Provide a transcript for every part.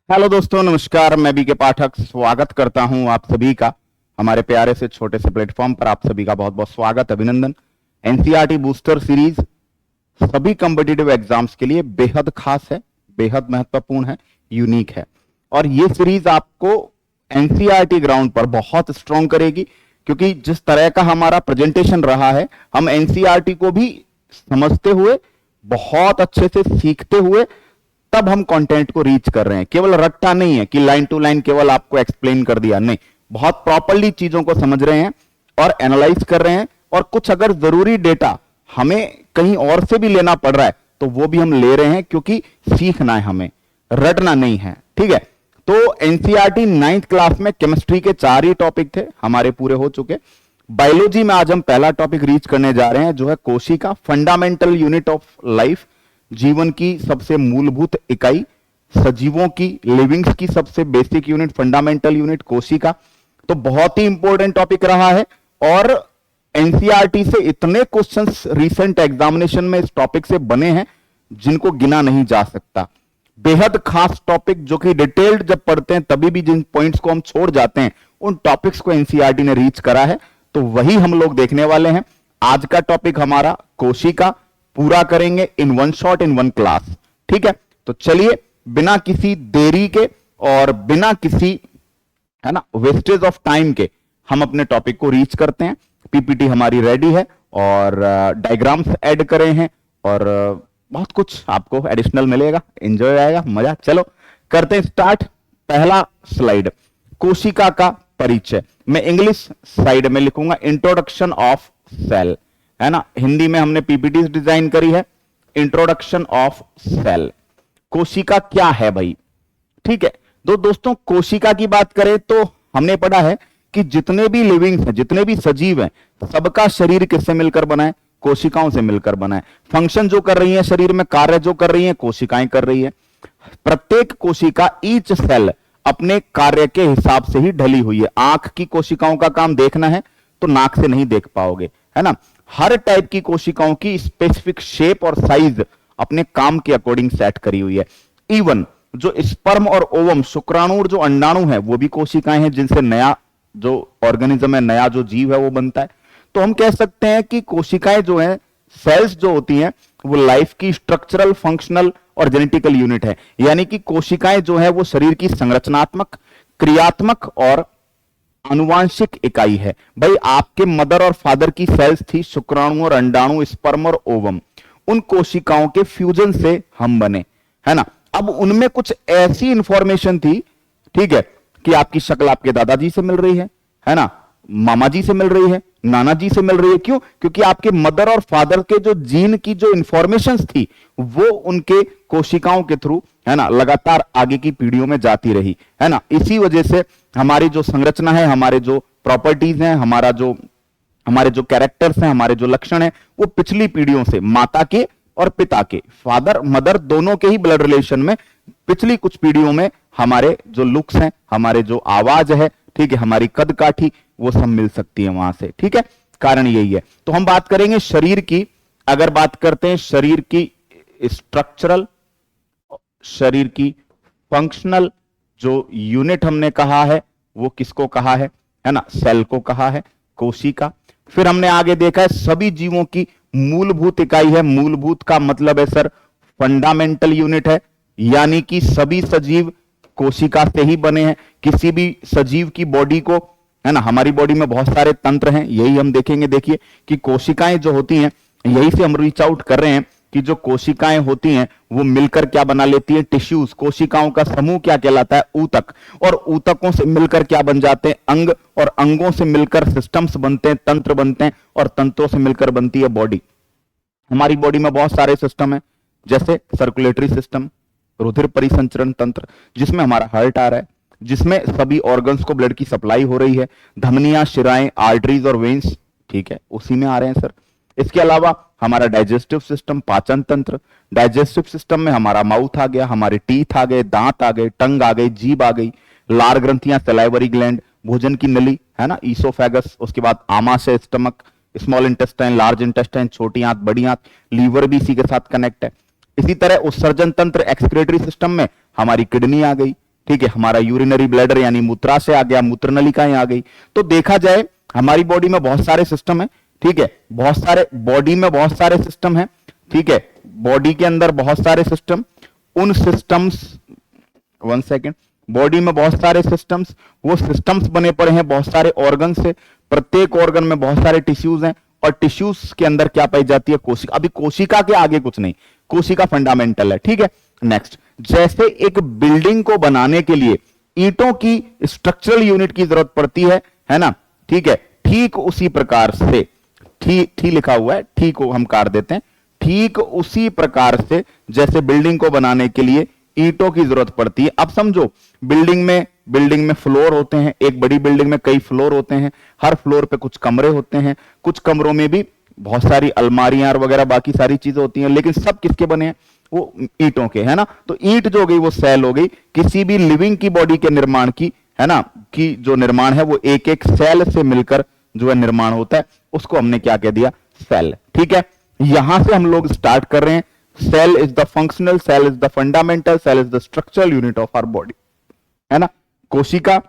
Hello दोस्तों, नमस्कार। मैं बीके पाठक स्वागत करता हूं आप सभी का हमारे प्यारे से छोटे से प्लेटफॉर्म पर। आप सभी का बहुत बहुत स्वागत, अभिनंदन। एनसीईआरटी बूस्टर सीरीज सभी कॉम्पिटिटिव एग्जाम्स के लिए बेहद खास है, बेहद महत्वपूर्ण है, यूनिक है। और ये सीरीज आपको एनसीईआरटी ग्राउंड पर बहुत स्ट्रांग करेगी, क्योंकि जिस तरह का हमारा प्रेजेंटेशन रहा है, हम एनसीईआरटी को भी समझते हुए, बहुत अच्छे से सीखते हुए तब हम कंटेंट को रीच कर रहे हैं। केवल रट्टा नहीं है कि लाइन टू लाइन केवल आपको एक्सप्लेन कर दिया, नहीं, बहुत प्रॉपर्ली चीजों को समझ रहे हैं और एनालाइज कर रहे हैं। और कुछ अगर जरूरी डेटा हमें कहीं और से भी लेना पड़ रहा है तो वो भी हम ले रहे हैं, क्योंकि सीखना है, हमें रटना नहीं है। ठीक है, तो एनसीईआरटी 9th क्लास में केमिस्ट्री के 4 ही टॉपिक थे, हमारे पूरे हो चुके। बायोलॉजी में आज हम पहला टॉपिक रीच करने जा रहे हैं, जो है कोशिका, फंडामेंटल यूनिट ऑफ लाइफ, जीवन की सबसे मूलभूत इकाई, सजीवों की, लिविंग्स की सबसे बेसिक यूनिट, फंडामेंटल यूनिट कोशिका। तो बहुत ही इंपॉर्टेंट टॉपिक रहा है और एनसीईआरटी से इतने क्वेश्चंस रिसेंट एग्जामिनेशन में इस टॉपिक से बने हैं जिनको गिना नहीं जा सकता। बेहद खास टॉपिक, जो कि डिटेल्ड जब पढ़ते हैं तभी भी जिन पॉइंट्स को हम छोड़ जाते हैं, उन टॉपिक्स को एनसीईआरटी ने रीच करा है, तो वही हम लोग देखने वाले हैं। आज का टॉपिक हमारा कोशिका पूरा करेंगे in one shot, in one class. ठीक है, तो चलिए बिना किसी देरी के और बिना किसी, है ना, वेस्टेज ऑफ टाइम के हम अपने टॉपिक को रीच करते हैं। पीपीटी हमारी रेडी है और डायग्राम्स ऐड करे हैं और बहुत कुछ आपको एडिशनल मिलेगा, एंजॉय आएगा, मजा। चलो करते हैं स्टार्ट। पहला स्लाइड, कोशिका का परिचय। मैं इंग्लिश साइड में लिखूंगा इंट्रोडक्शन ऑफ सेल, है ना। हिंदी में हमने पीपीटी डिजाइन करी है, इंट्रोडक्शन ऑफ सेल। कोशिका क्या है भाई? ठीक है, तो दोस्तों कोशिका की बात करें तो हमने पढ़ा है कि जितने भी लिविंग्स हैं, जितने भी सजीव हैं, सबका शरीर किससे मिलकर बना है? कोशिकाओं से मिलकर बना है। फंक्शन जो कर रही है शरीर में, कार्य जो कर रही है, कोशिकाएं कर रही है। प्रत्येक कोशिका, ईच सेल अपने कार्य के हिसाब से ही ढली हुई है। आंख की कोशिकाओं का काम देखना है तो नाक से नहीं देख पाओगे, है ना। हर टाइप की कोशिकाओं की स्पेसिफिक शेप और साइज अपने काम के अकॉर्डिंग सेट करी हुई है। इवन जो स्पर्म और ओवम, शुक्राणु और जो अंडाणु है, वो भी कोशिकाएं हैं, जिनसे नया जो ऑर्गेनिज्म है, नया जो जीव है वो बनता है। तो हम कह सकते हैं कि कोशिकाएं जो है, सेल्स जो होती हैं, वो लाइफ की स्ट्रक्चरल, फंक्शनल और जेनेटिकल यूनिट है। यानी कि कोशिकाएं जो है वो शरीर की संरचनात्मक, क्रियात्मक और आनुवांशिक इकाई है। भाई आपके मदर और फादर की सेल्स थी, शुक्राणु और अंडाणु, स्पर्म और ओवम। उन कोशिकाओं के फ्यूजन से हम बने, है ना। अब उनमें कुछ ऐसी इंफॉर्मेशन थी, ठीक है, कि आपकी शक्ल आपके दादाजी से मिल रही है ना, मामा जी से मिल रही है, नाना जी से मिल रही है। क्यों? क्योंकि आपके मदर और फादर के जो जीन की जो इंफॉर्मेशन थी, वो उनके कोशिकाओं के थ्रू, है ना, लगातार आगे की पीढ़ियों में जाती रही, है ना। इसी वजह से हमारी जो संरचना है, हमारे जो प्रॉपर्टीज हैं, हमारे जो कैरेक्टर्स हैं, हमारे जो लक्षण हैं, वो पिछली पीढ़ियों से, माता के और पिता के, फादर मदर दोनों के ही ब्लड रिलेशन में, पिछली कुछ पीढ़ियों में हमारे जो लुक्स हैं, हमारे जो आवाज है, ठीक है, हमारी कद काठी, वो सब मिल सकती है वहां से। ठीक है, कारण यही है। तो हम बात करेंगे शरीर की। अगर बात करते हैं शरीर की स्ट्रक्चरल, शरीर की फंक्शनल जो यूनिट हमने कहा है, वो किसको कहा है ना, सेल को कहा है, कोशिका। फिर हमने आगे देखा है सभी जीवों की मूलभूत इकाई है। मूलभूत का मतलब है सर फंडामेंटल यूनिट है, यानी कि सभी सजीव कोशिका से ही बने हैं। किसी भी सजीव की बॉडी को, है ना, हमारी बॉडी में बहुत सारे तंत्र हैं, यही हम देखेंगे। देखिए कि कोशिकाएं जो होती हैं, यही से हम रीच आउट कर रहे हैं कि जो कोशिकाएं होती हैं वो मिलकर क्या बना लेती है? टिश्यूज। कोशिकाओं का समूह क्या कहलाता है? ऊतक। और ऊतकों से मिलकर क्या बन जाते हैं? अंग। और अंगों से मिलकर सिस्टम्स बनते हैं, तंत्र बनते हैं, और तंत्रों से मिलकर बनती है बॉडी। हमारी बॉडी में बहुत सारे सिस्टम है, जैसे सर्कुलेटरी सिस्टम, रुधिर परिसंचरण तंत्र, जिसमें हमारा हार्ट आ रहा है, जिसमें सभी ऑर्गन्स को ब्लड की सप्लाई हो रही है, धमनियां, शिराएं, आर्टरीज और वेन्स, ठीक है, उसी में आ रहे हैं सर। इसके अलावा हमारा डाइजेस्टिव सिस्टम, पाचन तंत्र। डाइजेस्टिव सिस्टम में हमारा माउथ आ गया, हमारे टीथ आ गए, दांत आ गए, टंग आ गई, जीभ आ गई, लार ग्रंथियां, सलाइवरी ग्लैंड, भोजन की नली, है ना, ईसोफेगस। उसके बाद आमाशय, stomach, small intestine, large intestine, छोटी आंत, बड़ी आंत, लीवर भी इसी के साथ कनेक्ट है। इसी तरह उत्सर्जन तंत्र, एक्सक्रीटरी सिस्टम में हमारी किडनी आ गई, ठीक है, हमारा यूरिनरी ब्लैडर यानी मूत्राशय आ गया, मूत्र नलिकाएं आ गई। तो देखा जाए हमारी बॉडी में बहुत सारे सिस्टम है, ठीक है, बहुत सारे बॉडी में बहुत सारे सिस्टम है, ठीक है, बॉडी के अंदर बहुत सारे सिस्टम, उन सिस्टम्स, 1 सेकेंड, बॉडी में बहुत सारे सिस्टम्स, वो सिस्टम्स बने पड़े हैं बहुत सारे ऑर्गन से, प्रत्येक ऑर्गन में बहुत सारे टिश्यूज हैं, और टिश्यूज के अंदर क्या पाई जाती है, कोशिका। अभी कोशिका के आगे कुछ नहीं, कोशिका फंडामेंटल है, ठीक है। नेक्स्ट, जैसे एक बिल्डिंग को बनाने के लिए ईंटों की स्ट्रक्चरल यूनिट की जरूरत पड़ती है ना, ठीक है, ठीक उसी प्रकार से, ठीक लिखा हुआ है, ठीक को हम काट देते हैं, ठीक उसी प्रकार से जैसे बिल्डिंग को बनाने के लिए ईंटों की जरूरत पड़ती है। अब समझो, बिल्डिंग में फ्लोर होते हैं, एक बड़ी बिल्डिंग में कई फ्लोर होते हैं, हर फ्लोर पे कुछ कमरे होते हैं, कुछ कमरों में भी बहुत सारी अलमारियां वगैरह बाकी सारी चीजें होती हैं, लेकिन सब किसके बने हैं, वो ईंटों के, है ना। तो ईंट जो हो गई वो सेल हो गई, किसी भी लिविंग की बॉडी के निर्माण की, है ना, की जो निर्माण है वो एक एक सेल से मिलकर जो है निर्माण होता है, उसको हमने क्या कह दिया, सेल, ठीक है। यहां से हम लोग स्टार्ट कर रहे हैं, cell is the functional, cell is the fundamental, cell is the structural unit of our body, है ना। कोशिका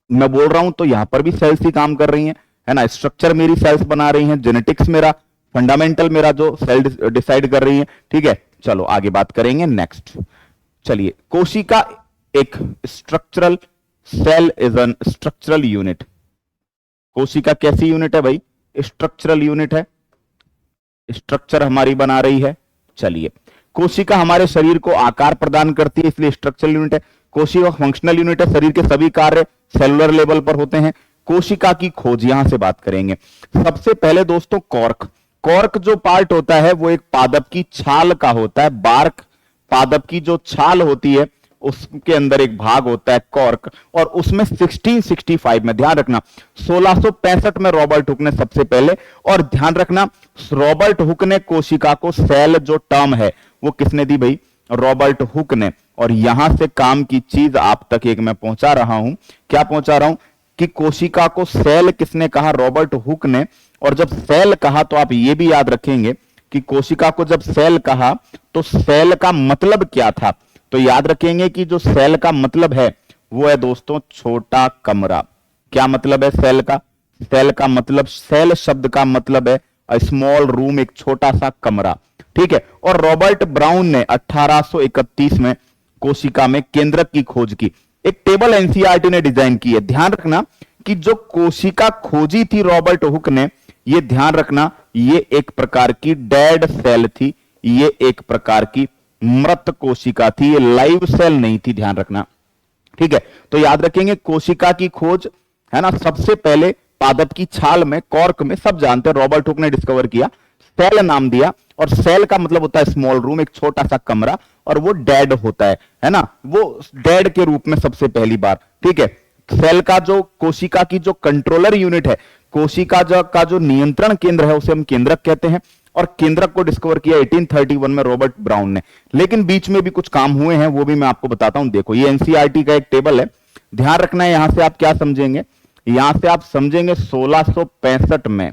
मैं बोल रहा हूं तो यहां पर भी सेल्स ही काम कर रही हैं, है ना, स्ट्रक्चर मेरी सेल्स बना रही हैं, जेनेटिक्स मेरा, फंडामेंटल मेरा जो सेल डिसाइड कर रही है, ठीक है। चलो आगे बात करेंगे। नेक्स्ट चलिए, कोशिका एक structural, cell is an structural unit. कोशिका कैसी यूनिट है भाई, स्ट्रक्चरल यूनिट है, स्ट्रक्चर हमारी बना रही है। चलिए, कोशिका हमारे शरीर को आकार प्रदान करती है, इसलिए स्ट्रक्चरल यूनिट है। कोशिका फंक्शनल यूनिट है, शरीर के सभी कार्य सेलुलर लेवल पर होते हैं। कोशिका की खोज यहां से बात करेंगे। सबसे पहले दोस्तों, कॉर्क, कॉर्क जो पार्ट होता है वो एक पादप की छाल का होता है, बार्क, पादप की जो छाल होती है उसके अंदर एक भाग होता है कॉर्क, और उसमें 1665 में, ध्यान रखना 1665 में रॉबर्ट हुक ने सबसे पहले, और ध्यान रखना रॉबर्ट हुक ने कोशिका को सेल जो टर्म है वो किसने दी भाई, रॉबर्ट हुक ने। और यहां से काम की चीज आप तक एक मैं पहुंचा रहा हूं, क्या पहुंचा रहा हूं कि कोशिका को सेल किसने कहा, रॉबर्ट हुक ने। और जब सेल कहा तो आप ये भी याद रखेंगे कि कोशिका को जब सेल कहा तो सेल का मतलब क्या था, तो याद रखेंगे कि जो सेल का मतलब है वो है दोस्तों छोटा कमरा। क्या मतलब है सेल का, सेल का मतलब, सेल शब्द का मतलब है स्मॉल रूम, एक छोटा सा कमरा, ठीक है। और रॉबर्ट ब्राउन ने 1831 में कोशिका में केंद्रक की खोज की। एक टेबल एनसीईआरटी ने डिजाइन की है, ध्यान रखना कि जो कोशिका खोजी थी रॉबर्ट हुक ने, ये ध्यान रखना ये एक प्रकार की डेड सेल थी, ये एक प्रकार की मृत कोशिका थी, ये लाइव सेल नहीं थी, ध्यान रखना, ठीक है। तो याद रखेंगे कोशिका की खोज, है ना, सबसे पहले पादप की छाल में, कॉर्क में, सब जानते हैं, रॉबर्ट हुक ने डिस्कवर किया, सेल नाम दिया। और सेल का मतलब होता है स्मॉल रूम, एक छोटा सा कमरा, और वो डेड होता है ना, वो डेड के रूप में सबसे पहली बार, ठीक है। सेल का जो, कोशिका की जो कंट्रोलर यूनिट है, कोशिका का जो नियंत्रण केंद्र है उसे हम केंद्रक कहते हैं, और केंद्रक को डिस्कवर किया 1831 में रॉबर्ट ब्राउन ने। लेकिन बीच में भी कुछ काम हुए हैं, वो भी मैं आपको बताता हूं। देखो, ये एनसीईआरटी का एक टेबल है, ध्यान रखना है। यहां से आप क्या समझेंगे, यहां से आप समझेंगे 1665 में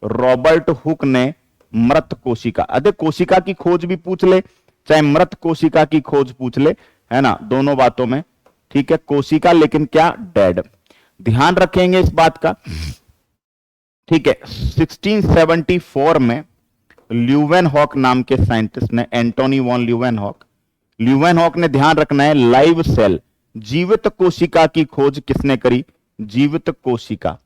रॉबर्ट हुक ने मृत कोशिका, अरे कोशिका की खोज भी पूछ ले चाहे मृत कोशिका की खोज पूछ ले, है ना, दोनों बातों में, ठीक है, कोशिका लेकिन क्या, डेड, ध्यान रखेंगे इस बात का, ठीक है। 1674 में ल्यूवेनहॉक नाम के साइंटिस्ट ने, एंटोनी वॉन ल्यूवेनहॉक ने, ध्यान रखना है, लाइव सेल, जीवित कोशिका की खोज किसने करी, जीवित कोशिका,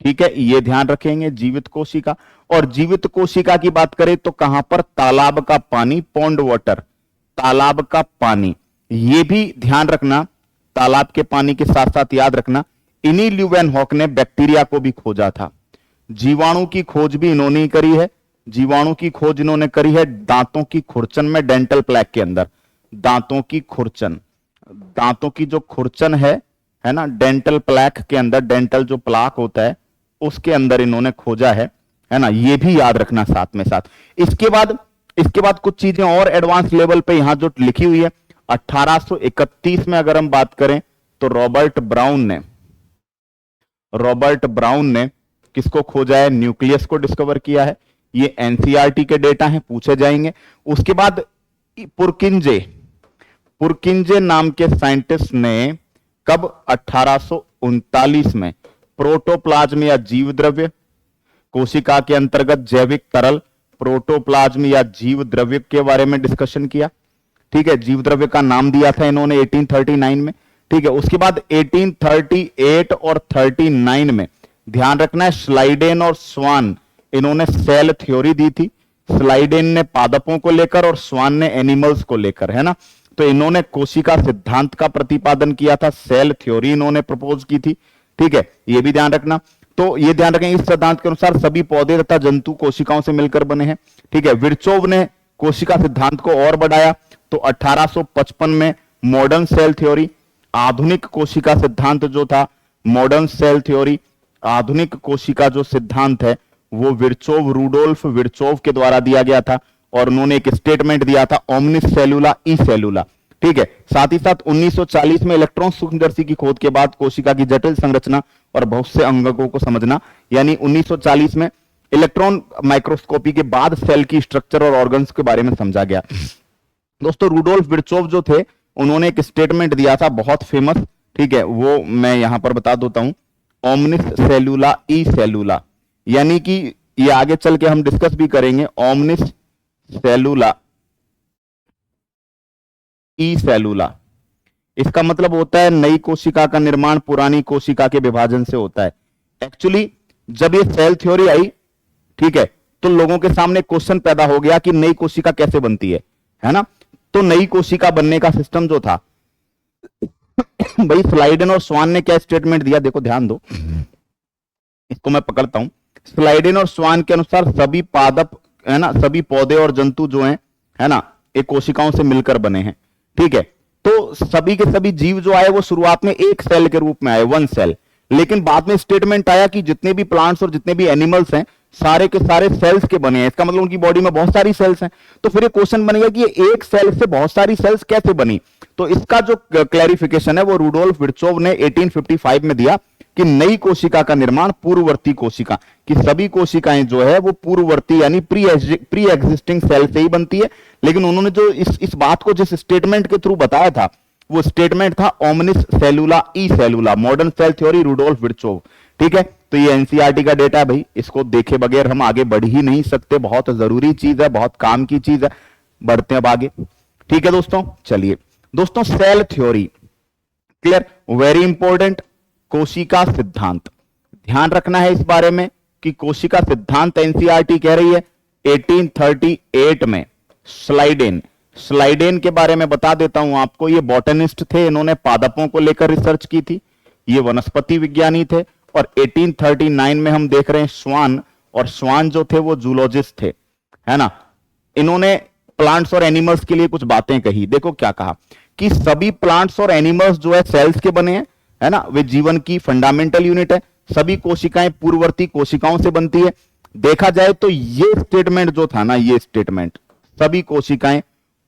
ठीक है, ये ध्यान रखेंगे, जीवित कोशिका। और जीवित कोशिका की बात करें तो कहां पर, तालाब का पानी, पॉन्ड वाटर, तालाब का पानी, ये भी ध्यान रखना, तालाब के पानी के साथ साथ याद रखना इन्हीं ल्यूवेनहॉक ने बैक्टीरिया को भी खोजा था। जीवाणु की खोज भी इन्होंने ही करी है, जीवाणु की खोज इन्होंने करी है दांतों की खुरचन में, डेंटल प्लैक के अंदर, दांतों की खुरचन, दांतों की जो खुरचन है ना, डेंटल प्लैक के अंदर, डेंटल जो प्लाक होता है उसके अंदर इन्होंने खोजा है ना, ये भी याद रखना साथ में साथ। इसके बाद कुछ चीजें और एडवांस लेवल पे यहां जो लिखी हुई है, 1831 में अगर हम बात करें तो रॉबर्ट ब्राउन ने किसको खोजा है, न्यूक्लियस को डिस्कवर किया है। ये एनसीईआरटी के डेटा हैं, पूछे जाएंगे। उसके बाद पुरकिंजे नाम के साइंटिस्ट ने कब 1839 में प्रोटोप्लाज्म या जीव द्रव्य, कोशिका के अंतर्गत जैविक तरल, प्रोटोप्लाज्म या जीव द्रव्य के बारे में डिस्कशन किया। ठीक है, जीव द्रव्य का नाम दिया था इन्होंने 1839 में। ठीक है, उसके बाद 1838 और 39 में ध्यान रखना है स्लाइडेन और स्वान इन्होंने सेल थ्योरी दी थी। स्लाइडेन ने पादपों को लेकर और स्वान ने एनिमल्स को लेकर, है ना। तो इन्होंने कोशिका सिद्धांत का प्रतिपादन किया था, सेल थ्योरी इन्होंने प्रपोज की थी। ठीक है, ये भी ध्यान रखना। तो ये ध्यान रखें इस सिद्धांत के अनुसार सभी पौधे तथा जंतु कोशिकाओं से मिलकर बने हैं। ठीक है, विर्चोव ने कोशिका सिद्धांत को और बढ़ाया तो 1855 में मॉडर्न सेल थ्योरी, आधुनिक कोशिका सिद्धांत जो था, मॉडर्न सेल थ्योरी, आधुनिक कोशिका जो सिद्धांत है वो विर्चोव, रूडोल्फ विर्चोव के द्वारा दिया गया था और उन्होंने एक स्टेटमेंट दिया था ओमनिस सेलुला ई सेलुला। ठीक है, साथ ही साथ 1940 में इलेक्ट्रॉन सूक्ष्मदर्शी की खोज के बाद कोशिका की जटिल संरचना और बहुत से अंगकों को समझना, यानी 1940 में इलेक्ट्रॉन माइक्रोस्कोपी के बाद सेल की स्ट्रक्चर और ऑर्गन्स के बारे में समझा गया। दोस्तों रूडोल्फ विर्चोव जो थे उन्होंने एक स्टेटमेंट दिया था बहुत फेमस, ठीक है, वो मैं यहां पर बता देता हूं, ओमनिस सेलुला ई सेलुला, यानी कि ये आगे चल के हम डिस्कस भी करेंगे। ओमनिस सेलुला ई सेलुला, इसका मतलब होता है नई कोशिका का निर्माण पुरानी कोशिका के विभाजन से होता है। एक्चुअली जब ये सेल थ्योरी आई, ठीक है, तो लोगों के सामने क्वेश्चन पैदा हो गया कि नई कोशिका कैसे बनती है ना। तो नई कोशिका बनने का सिस्टम जो था भाई स्लाइडेन और स्वान ने क्या स्टेटमेंट दिया, देखो ध्यान दो, इसको मैं पकड़ता हूं। स्लाइडेन और स्वान के अनुसार सभी पादप, है ना, सभी पौधे और जंतु जो हैं, है ना, एक कोशिकाओं से मिलकर बने हैं। ठीक है, तो सभी के सभी जीव जो आए वो शुरुआत में एक सेल के रूप में आए, वन सेल, लेकिन बाद में स्टेटमेंट आया कि जितने भी प्लांट्स और जितने भी एनिमल्स हैं सारे के सारे सेल्स के बने हैं। इसका मतलब उनकी बॉडी में बहुत सारी सेल्स हैं। तो फिर ये क्वेश्चन बनेगा कि ये एक सेल से बहुत सारी सेल्स कैसे बनी। तो इसका जो क्लैरिफिकेशन है वो रूडोल्फ विर्चोव ने 1855 में दिया कि नई कोशिका का निर्माण पूर्ववर्ती कोशिका की सभी कोशिकाएं जो है वो पूर्ववर्ती यानी प्री एग्जिस्टिंग सेल से ही बनती है। लेकिन उन्होंने जो इस बात को जिस स्टेटमेंट के थ्रू बताया था वो स्टेटमेंट था ओमनिस सेलुला ई सेलुला, मॉडर्न सेल थ्योरी, रूडोल्फ विर्चोव। ठीक है, तो ये एनसीईआरटी का डेटा है भाई, इसको देखे बगैर हम आगे बढ़ ही नहीं सकते, बहुत जरूरी चीज है, बहुत काम की चीज है। बढ़ते हैं अब आगे। ठीक है दोस्तों, चलिए दोस्तों, cell theory clear, very important. कोशिका सिद्धांत ध्यान रखना है इस बारे में कि कोशिका सिद्धांत एनसीईआरटी कह रही है 1838 में स्लाइडेन के बारे में बता देता हूं आपको। ये बॉटनिस्ट थे, इन्होंने पादपों को लेकर रिसर्च की थी, ये वनस्पति विज्ञानी थे। और 1839 में हम देख रहे हैं स्वान, और स्वान जो थे वो जूलॉजिस्ट थे, है ना। इन्होंने प्लांट्स और एनिमल्स के लिए कुछ बातें कही। देखो क्या कहा कि सभी प्लांट्स और एनिमल्स जो है सेल्स के बने हैं, है ना, वे जीवन की फंडामेंटल यूनिट है। सभी कोशिकाएं पूर्ववर्ती कोशिकाओं से बनती है। देखा जाए तो ये स्टेटमेंट जो था ना, ये स्टेटमेंट सभी कोशिकाएं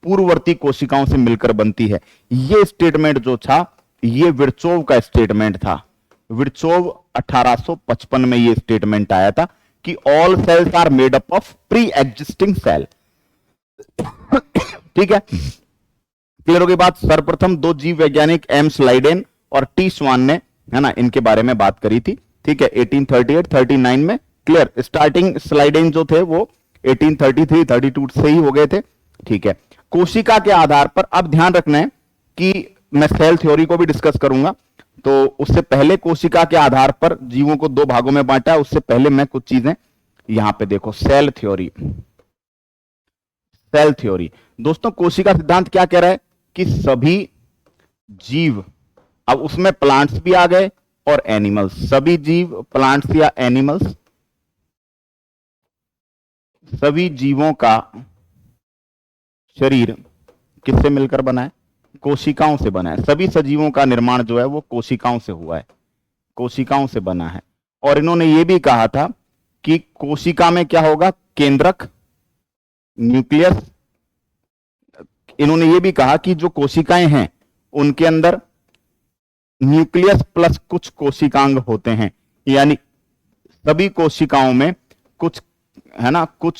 पूर्ववर्ती कोशिकाओं से मिलकर बनती है, ये स्टेटमेंट जो था ये विर्चोव का स्टेटमेंट था। विर्चोव 1855 में ये स्टेटमेंट आया था कि all cells are made up of pre existing cell. ठीक है, क्लियर हो गई बात। सर्वप्रथम दो जीव वैज्ञानिक एम स्लाइडेन और टी स्वान ने, है ना, इनके बारे में बात करी थी। ठीक है, 1838-39 में। क्लियर, स्टार्टिंग स्लाइडेन जो थे वो 1833-32 से ही हो गए थे। ठीक है, कोशिका के आधार पर अब ध्यान रखना है कि मैं सेल थ्योरी को भी डिस्कस करूंगा, तो उससे पहले कोशिका के आधार पर जीवों को दो भागों में बांटा है। उससे पहले मैं कुछ चीजें यहां पे देखो, सेल थ्योरी। सेल थ्योरी दोस्तों, कोशिका सिद्धांत क्या कह रहा है कि सभी जीव, अब उसमें प्लांट्स भी आ गए और एनिमल्स, सभी जीव, प्लांट्स या एनिमल्स, सभी जीवों का शरीर किससे मिलकर बना है, कोशिकाओं से बना है। सभी सजीवों का निर्माण जो है वो कोशिकाओं से हुआ है, कोशिकाओं से बना है। और इन्होंने ये भी कहा था कि कोशिका में क्या होगा, केंद्रक, न्यूक्लियस। इन्होंने ये भी कहा कि जो कोशिकाएं हैं उनके अंदर न्यूक्लियस प्लस कुछ कोशिकांग होते हैं, यानी सभी कोशिकाओं में कुछ, है ना, कुछ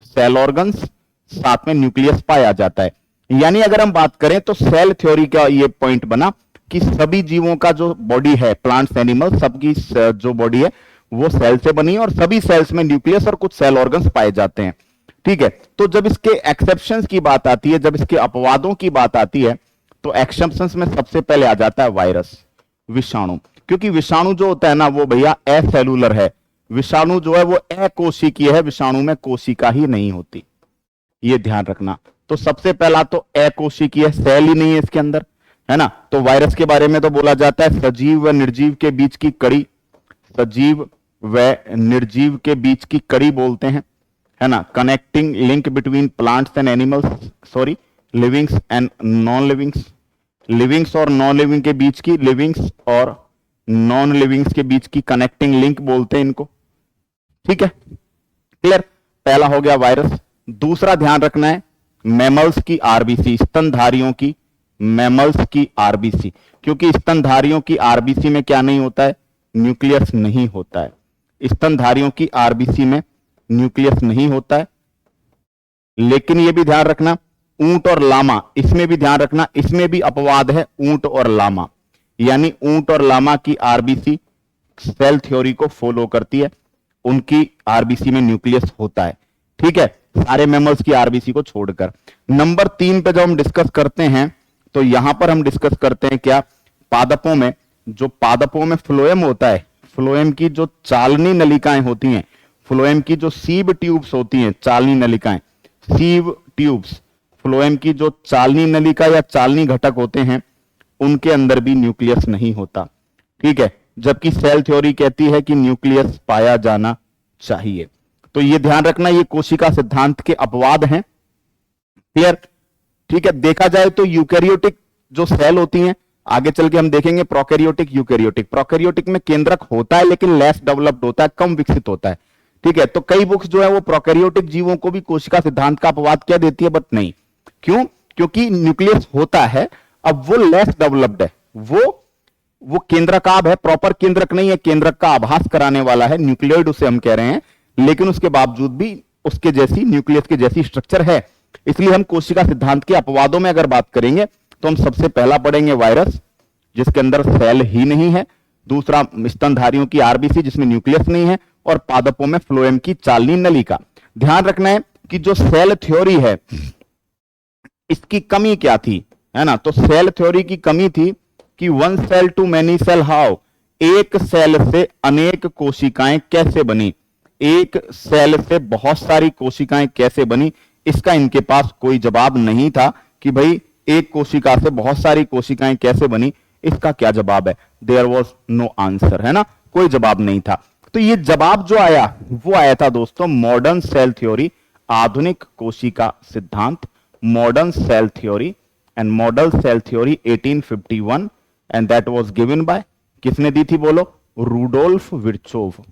सेल ऑर्गन्स साथ में न्यूक्लियस पाया जाता है। यानी अगर हम बात करें तो सेल थ्योरी का ये पॉइंट बना कि सभी जीवों का जो बॉडी है, प्लांट्स, एनिमल, सबकी जो बॉडी है वो सेल से बनी है और सभी सेल्स में न्यूक्लियस और कुछ सेल ऑर्गन्स पाए जाते हैं। ठीक है, तो जब इसके एक्सेप्शंस की बात आती है, जब इसके अपवादों की बात आती है, तो एक्सेप्शंस में सबसे पहले आ जाता है वायरस, विषाणु। क्योंकि विषाणु जो होता है ना वो भैया एसेलुलर है, विषाणु जो है वो अकोशिकीय है, विषाणु में कोशिका ही नहीं होती, ये ध्यान रखना। तो सबसे पहला तो अकोशिकीय, सेल ही नहीं है इसके अंदर, है ना। तो वायरस के बारे में तो बोला जाता है सजीव व निर्जीव के बीच की कड़ी, सजीव व निर्जीव के बीच की कड़ी बोलते हैं, है ना। Connecting link between plants and animals, sorry, livings and non livings, livings और नॉन लिविंग के बीच की, लिविंग्स और नॉन लिविंग्स के बीच की कनेक्टिंग लिंक बोलते हैं इनको। ठीक है, क्लियर। पहला हो गया वायरस। दूसरा ध्यान रखना है मैमल्स की आरबीसी, स्तनधारियों की, मैमल्स की आरबीसी, क्योंकि स्तनधारियों की आरबीसी में क्या नहीं होता है, न्यूक्लियस नहीं होता है। स्तनधारियों की आरबीसी में न्यूक्लियस नहीं होता है। लेकिन यह भी ध्यान रखना ऊंट और लामा, इसमें भी ध्यान रखना, इसमें भी अपवाद है ऊंट और लामा, यानी ऊंट और लामा की आरबीसी सेल थ्योरी को फॉलो करती है, उनकी आरबीसी में न्यूक्लियस होता है। ठीक है, सारे मैमल्स की आरबीसी को छोड़कर। नंबर 3 पे जब हम डिस्कस करते हैं तो यहां पर हम डिस्कस करते हैं क्या, पादपों में, जो पादपों में फ्लोएम होता है, फ्लोएम की जो चालनी नलिकाएं होती हैं, फ्लोएम की जो सीब ट्यूब्स होती हैं, चालनी नलिकाएं, सीब ट्यूब्स, फ्लोएम की जो चालनी नलिका या चालनी घटक होते हैं, उनके अंदर भी न्यूक्लियस नहीं होता। ठीक है, जबकि सेल थ्योरी कहती है कि न्यूक्लियस पाया जाना चाहिए। तो ये ध्यान रखना, ये कोशिका सिद्धांत के अपवाद हैं। क्लियर। ठीक है, देखा जाए तो यूकैरियोटिक जो सेल होती हैं, आगे चल के हम देखेंगे प्रोकैरियोटिक, यूकैरियोटिक। प्रोकैरियोटिक में केंद्रक होता है लेकिन लेस डेवलप्ड होता है, कम विकसित होता है। ठीक है, तो कई बुक्स जो है वो प्रोकैरियोटिक जीवों को भी कोशिका सिद्धांत का अपवाद क्या देती है, बट नहीं। क्यों? क्योंकि न्यूक्लियस होता है, अब वो लेस डेवलप्ड है, वो केंद्रकाभ है, प्रॉपर केंद्रक नहीं है, केंद्रक का आभास कराने वाला है, न्यूक्लियोइड उसे हम कह रहे हैं, लेकिन उसके बावजूद भी उसके जैसी, न्यूक्लियस के जैसी स्ट्रक्चर है। इसलिए हम कोशिका सिद्धांत के अपवादों में अगर बात करेंगे तो हम सबसे पहला पढ़ेंगे वायरस, जिसके अंदर सेल ही नहीं है। दूसरा स्तनधारियों की आरबीसी, जिसमें न्यूक्लियस नहीं है। और पादपों में फ्लोएम की चालनी नलिका। ध्यान रखना है कि जो सेल थ्योरी है इसकी कमी क्या थी, है ना। तो सेल थ्योरी की कमी थी कि one cell to many cell how, एक सेल से अनेक कोशिकाएं कैसे बनी, एक सेल से बहुत सारी कोशिकाएं कैसे बनी, इसका इनके पास कोई जवाब नहीं था कि भाई एक कोशिका से बहुत सारी कोशिकाएं कैसे बनी, इसका क्या जवाब है। देयर वॉज नो आंसर, है ना, कोई जवाब नहीं था। तो ये जवाब जो आया वो आया था दोस्तों मॉडर्न सेल थ्योरी, आधुनिक कोशिका सिद्धांत, modern cell theory and model cell theory 1851, and that was given by, किसने दी थी बोलो, रूडोल्फ विर्चोव।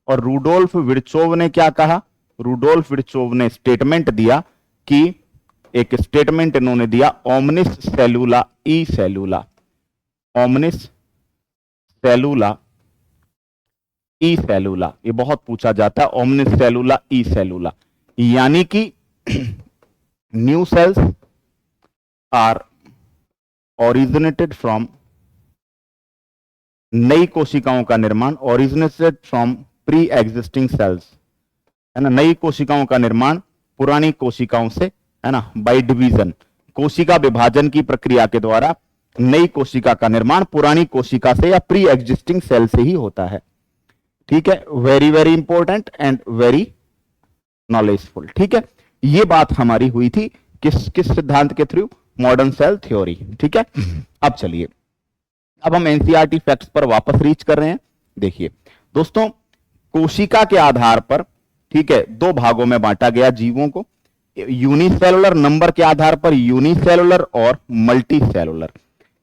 और रूडोल्फ विर्चोव ने क्या कहा, रूडोल्फ विर्चोव ने स्टेटमेंट दिया कि, एक स्टेटमेंट इन्होंने दिया, ओमनिस सेलुला ई सेलुला, ओमनिस सेलुला ई सेलुला, ये बहुत पूछा जाता है, ओमनिस सेलुला ई सेलुला, यानी कि new cells are originated from, नई कोशिकाओं का निर्माण, originated from pre existing cells, है ना, नई कोशिकाओं का निर्माण पुरानी कोशिकाओं से, है ना, बाय डिवीजन, कोशिका विभाजन की प्रक्रिया के द्वारा नई कोशिका का निर्माण पुरानी कोशिका से या प्री एग्जिस्टिंग सेल से ही होता है। ठीक है, very very important and very knowledgeful. ठीक है, ये बात हमारी हुई थी किस किस सिद्धांत के थ्रू, मॉडर्न सेल थ्योरी। ठीक है, अब चलिए, अब हम एनसीईआरटी फैक्ट्स पर वापस रीच कर रहे हैं। देखिए दोस्तों, कोशिका के आधार पर, ठीक है, दो भागों में बांटा गया जीवों को, यूनिसेलुलर नंबर के आधार पर यूनिसेलुलर और मल्टी सेलुलर,